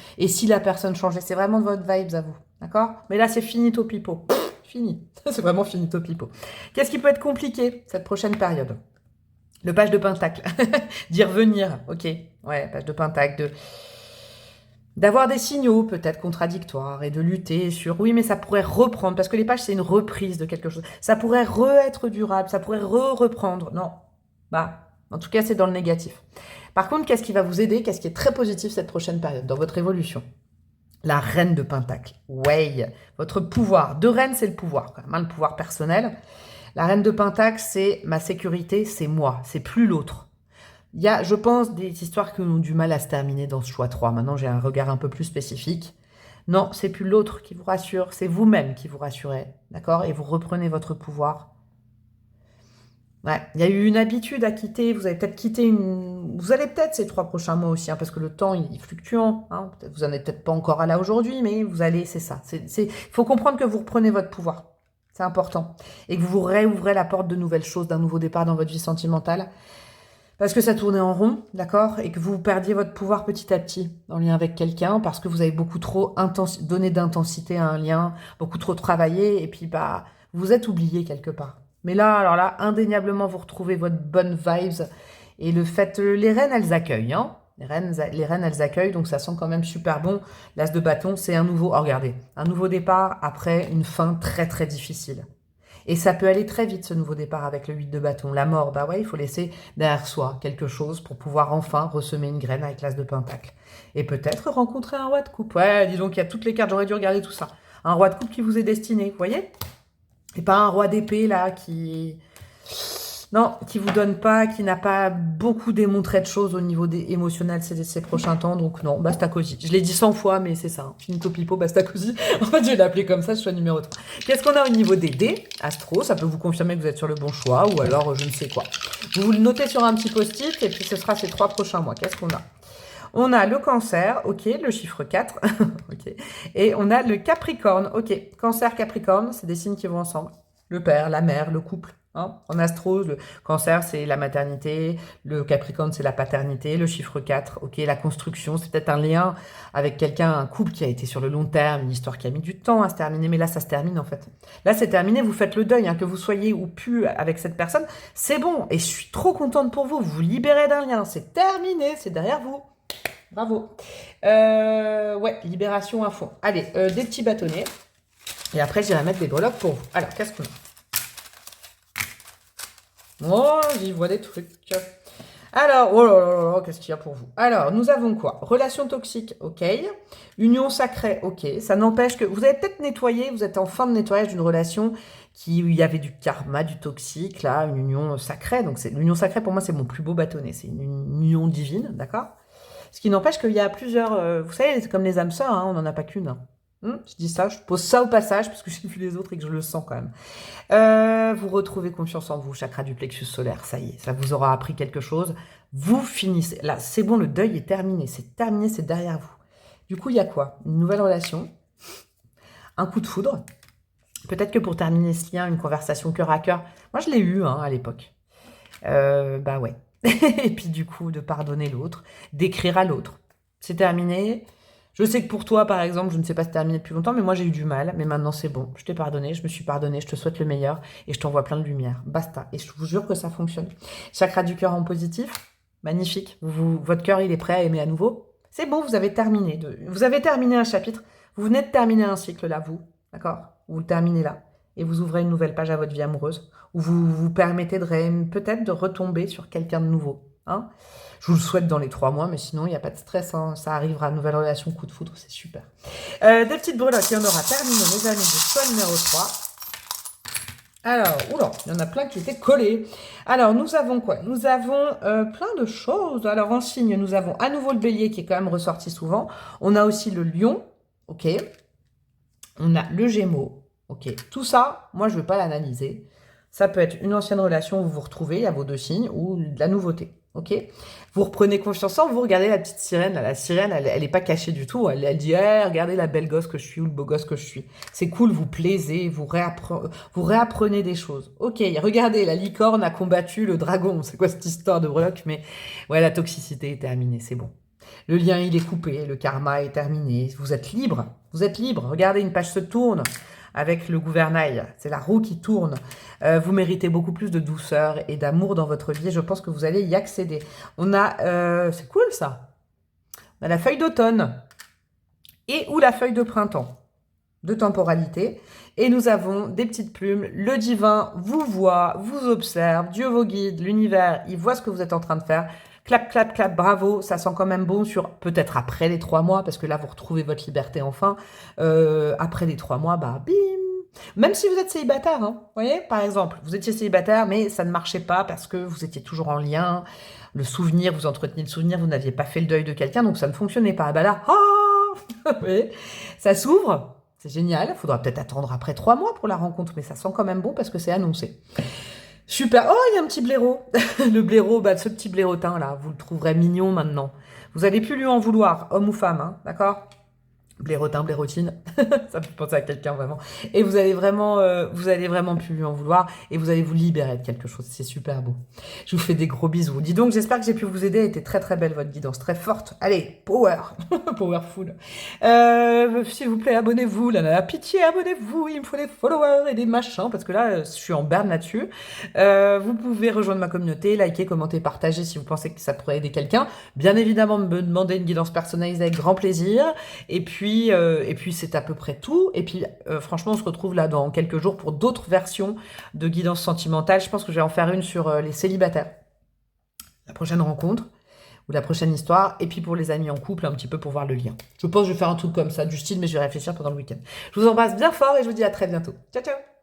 la personne changeait. C'est vraiment de votre vibes à vous, d'accord? Mais là, c'est finito pipo. Fini. C'est vraiment finito pipo. Qu'est-ce qui peut être compliqué cette prochaine période? Le page de pentacle. D'y revenir, ok. Ouais, page de pentacle, d'avoir des signaux peut-être contradictoires et de lutter sur oui mais ça pourrait reprendre parce que les pages c'est une reprise de quelque chose, ça pourrait être durable, ça pourrait reprendre, non, bah en tout cas c'est dans le négatif. Par contre, qu'est-ce qui va vous aider, qu'est-ce qui est très positif cette prochaine période dans votre évolution? La reine de pentacle, ouais, votre pouvoir, 2 reines c'est le pouvoir quand même, hein, le pouvoir personnel. La reine de pentacle c'est ma sécurité, c'est moi, c'est plus l'autre. Il y a, je pense, des histoires qui ont du mal à se terminer dans ce choix 3. Maintenant, j'ai un regard un peu plus spécifique. Non, c'est plus l'autre qui vous rassure, c'est vous-même qui vous rassurez, d'accord? Et vous reprenez votre pouvoir. Ouais, il y a eu une habitude à quitter, vous avez peut-être quitté une... Vous allez peut-être ces 3 prochains mois aussi, hein, parce que le temps, il est fluctuant. Hein. Vous n'en êtes peut-être pas encore à là aujourd'hui, mais vous allez, c'est ça. Il faut comprendre que vous reprenez votre pouvoir. C'est important. Et que vous réouvrez la porte de nouvelles choses, d'un nouveau départ dans votre vie sentimentale. Parce que ça tournait en rond, d'accord? Et que vous perdiez votre pouvoir petit à petit en lien avec quelqu'un parce que vous avez beaucoup trop donné d'intensité à un lien, beaucoup trop travaillé et puis bah vous êtes oublié quelque part. Mais là, alors là, indéniablement, vous retrouvez votre bonne vibes et le fait, les reines, elles accueillent, hein? Les reines, elles accueillent, donc ça sent quand même super bon. L'as de bâton, c'est un nouveau, oh, regardez, un nouveau départ après une fin très très difficile. Et ça peut aller très vite, ce nouveau départ avec le 8 de bâton. La mort, bah ouais, il faut laisser derrière soi quelque chose pour pouvoir enfin ressemer une graine avec l'as de pentacle. Et peut-être rencontrer un roi de coupe. Ouais, dis donc, il y a toutes les cartes, j'aurais dû regarder tout ça. Un roi de coupe qui vous est destiné, vous voyez? Et pas un roi d'épée, là, qui... Non, qui vous donne pas, qui n'a pas beaucoup démontré de choses au niveau émotionnel ces prochains temps. Donc non, basta cosy. Je l'ai dit 100 fois, mais c'est ça. Hein. Finito pipo, basta cosy. En fait, je vais l'appeler comme ça, choix numéro 3. Qu'est-ce qu'on a au niveau des dés? Astro, ça peut vous confirmer que vous êtes sur le bon choix, ou alors je ne sais quoi. Vous le notez sur un petit post-it, et puis ce sera ces 3 prochains mois. Qu'est-ce qu'on a? On a le cancer, ok, le chiffre 4, ok. Et on a le capricorne, ok. Cancer, capricorne, c'est des signes qui vont ensemble. Le père, la mère, le couple. Hein. En astro, le cancer, c'est la maternité, le capricorne, c'est la paternité, le chiffre 4, ok, la construction, c'est peut-être un lien avec quelqu'un, un couple qui a été sur le long terme, une histoire qui a mis du temps à se terminer, mais là, ça se termine en fait. Là, c'est terminé, vous faites le deuil, hein, que vous soyez ou plus avec cette personne, c'est bon, et je suis trop contente pour vous, vous vous libérez d'un lien, c'est terminé, c'est derrière vous. Bravo. Ouais, libération à fond. Allez, des petits bâtonnets, et après, j'irai mettre des breloques pour vous. Alors, qu'est-ce qu'on a? Oh, j'y vois des trucs. Alors, oh là là là, qu'est-ce qu'il y a pour vous? Alors, nous avons quoi? Relation toxique, ok. Union sacrée, ok. Ça n'empêche que vous avez peut-être nettoyé, vous êtes en fin de nettoyage d'une relation où il y avait du karma, du toxique, là, une union sacrée. Donc, l'union sacrée, pour moi, c'est mon plus beau bâtonnet. C'est une union divine, d'accord? Ce qui n'empêche qu'il y a plusieurs... vous savez, c'est comme les âmes sœurs, hein, on n'en a pas qu'une. Je dis ça, je pose ça au passage, parce que j'ai vu les autres et que je le sens quand même. Vous retrouvez confiance en vous, chakra du plexus solaire, ça y est, ça vous aura appris quelque chose. Vous finissez, là, c'est bon, le deuil est terminé, c'est derrière vous. Du coup, il y a quoi? Une nouvelle relation, un coup de foudre, peut-être que pour terminer ce lien, une conversation cœur à cœur. Moi, je l'ai eu hein, à l'époque. Bah ouais. Et puis du coup, de pardonner l'autre, d'écrire à l'autre. C'est terminé. Je sais que pour toi, par exemple, je ne sais pas si c'est terminé depuis longtemps, mais moi j'ai eu du mal. Mais maintenant c'est bon. Je t'ai pardonné, je me suis pardonné, je te souhaite le meilleur et je t'envoie plein de lumière. Basta. Et je vous jure que ça fonctionne. Chakra du cœur en positif, magnifique. Votre cœur, il est prêt à aimer à nouveau. C'est bon, vous avez terminé. Vous avez terminé un chapitre. Vous venez de terminer un cycle là, vous. D'accord? Vous le terminez là. Et vous ouvrez une nouvelle page à votre vie amoureuse où vous vous permettez peut-être de retomber sur quelqu'un de nouveau. Hein, je vous le souhaite dans les 3 mois, mais sinon, il n'y a pas de stress. Hein, ça arrivera, nouvelle relation, coup de foudre, c'est super. Des petites breloques, et on aura terminé, mes amis, de choix numéro 3. Alors, oula, il y en a plein qui étaient collés. Alors, nous avons quoi? Nous avons plein de choses. Alors, en signe, nous avons à nouveau le bélier qui est quand même ressorti souvent. On a aussi le lion, ok. On a le gémeaux, ok. Tout ça, moi, je ne veux pas l'analyser. Ça peut être une ancienne relation où vous vous retrouvez, il y a vos 2 signes, ou de la nouveauté. Ok, vous reprenez confiance en vous, regardez la petite sirène, là, la sirène, elle est pas cachée du tout, elle dit hey, regardez la belle gosse que je suis ou le beau gosse que je suis. C'est cool, vous plaisez, vous réapprenez des choses. Ok, regardez, la licorne a combattu le dragon, c'est quoi cette histoire de breloque? Mais ouais, la toxicité est terminée, c'est bon. Le lien, il est coupé, le karma est terminé, vous êtes libre, regardez, une page se tourne. Avec le gouvernail, c'est la roue qui tourne. Vous méritez beaucoup plus de douceur et d'amour dans votre vie. Et je pense que vous allez y accéder. On a, c'est cool ça. On a la feuille d'automne et ou la feuille de printemps. 2 temporalités. Et nous avons des petites plumes. Le divin vous voit, vous observe. Dieu vous guide, l'univers, il voit ce que vous êtes en train de faire. Clap, clap, clap, bravo, ça sent quand même bon sur peut-être après les 3 mois, parce que là, vous retrouvez votre liberté enfin. Après les 3 mois, bah, bim. Même si vous êtes célibataire, hein, vous voyez, par exemple, vous étiez célibataire, mais ça ne marchait pas parce que vous étiez toujours en lien. Le souvenir, vous entreteniez le souvenir, vous n'aviez pas fait le deuil de quelqu'un, donc ça ne fonctionnait pas. Bah là, vous voyez, ça s'ouvre, c'est génial. Il faudra peut-être attendre après 3 mois pour la rencontre, mais ça sent quand même bon parce que c'est annoncé. Super. Oh, il y a un petit blaireau. Le blaireau, bah, ce petit blaireautin là, vous le trouverez mignon maintenant. Vous allez plus lui en vouloir, homme ou femme, hein, d'accord? Blaireautin, blairotine, ça me fait penser à quelqu'un vraiment. Et vous allez vraiment plus lui en vouloir et vous allez vous libérer de quelque chose. C'est super beau. Je vous fais des gros bisous. Dis donc, j'espère que j'ai pu vous aider. Elle était très très belle votre guidance, très forte. Allez, power, powerful. S'il vous plaît, abonnez-vous. Là, pitié, abonnez-vous. Il me faut des followers et des machins parce que là, je suis en berne là-dessus. Vous pouvez rejoindre ma communauté, liker, commenter, partager si vous pensez que ça pourrait aider quelqu'un. Bien évidemment, me demander une guidance personnalisée avec grand plaisir. Et puis c'est à peu près tout. Et puis, franchement, on se retrouve là dans quelques jours pour d'autres versions de guidance sentimentale. Je pense que je vais en faire une sur les célibataires. La prochaine rencontre ou la prochaine histoire. Et puis pour les amis en couple, un petit peu pour voir le lien. Je pense que je vais faire un truc comme ça, du style, mais je vais réfléchir pendant le week-end. Je vous embrasse bien fort et je vous dis à très bientôt. Ciao, ciao!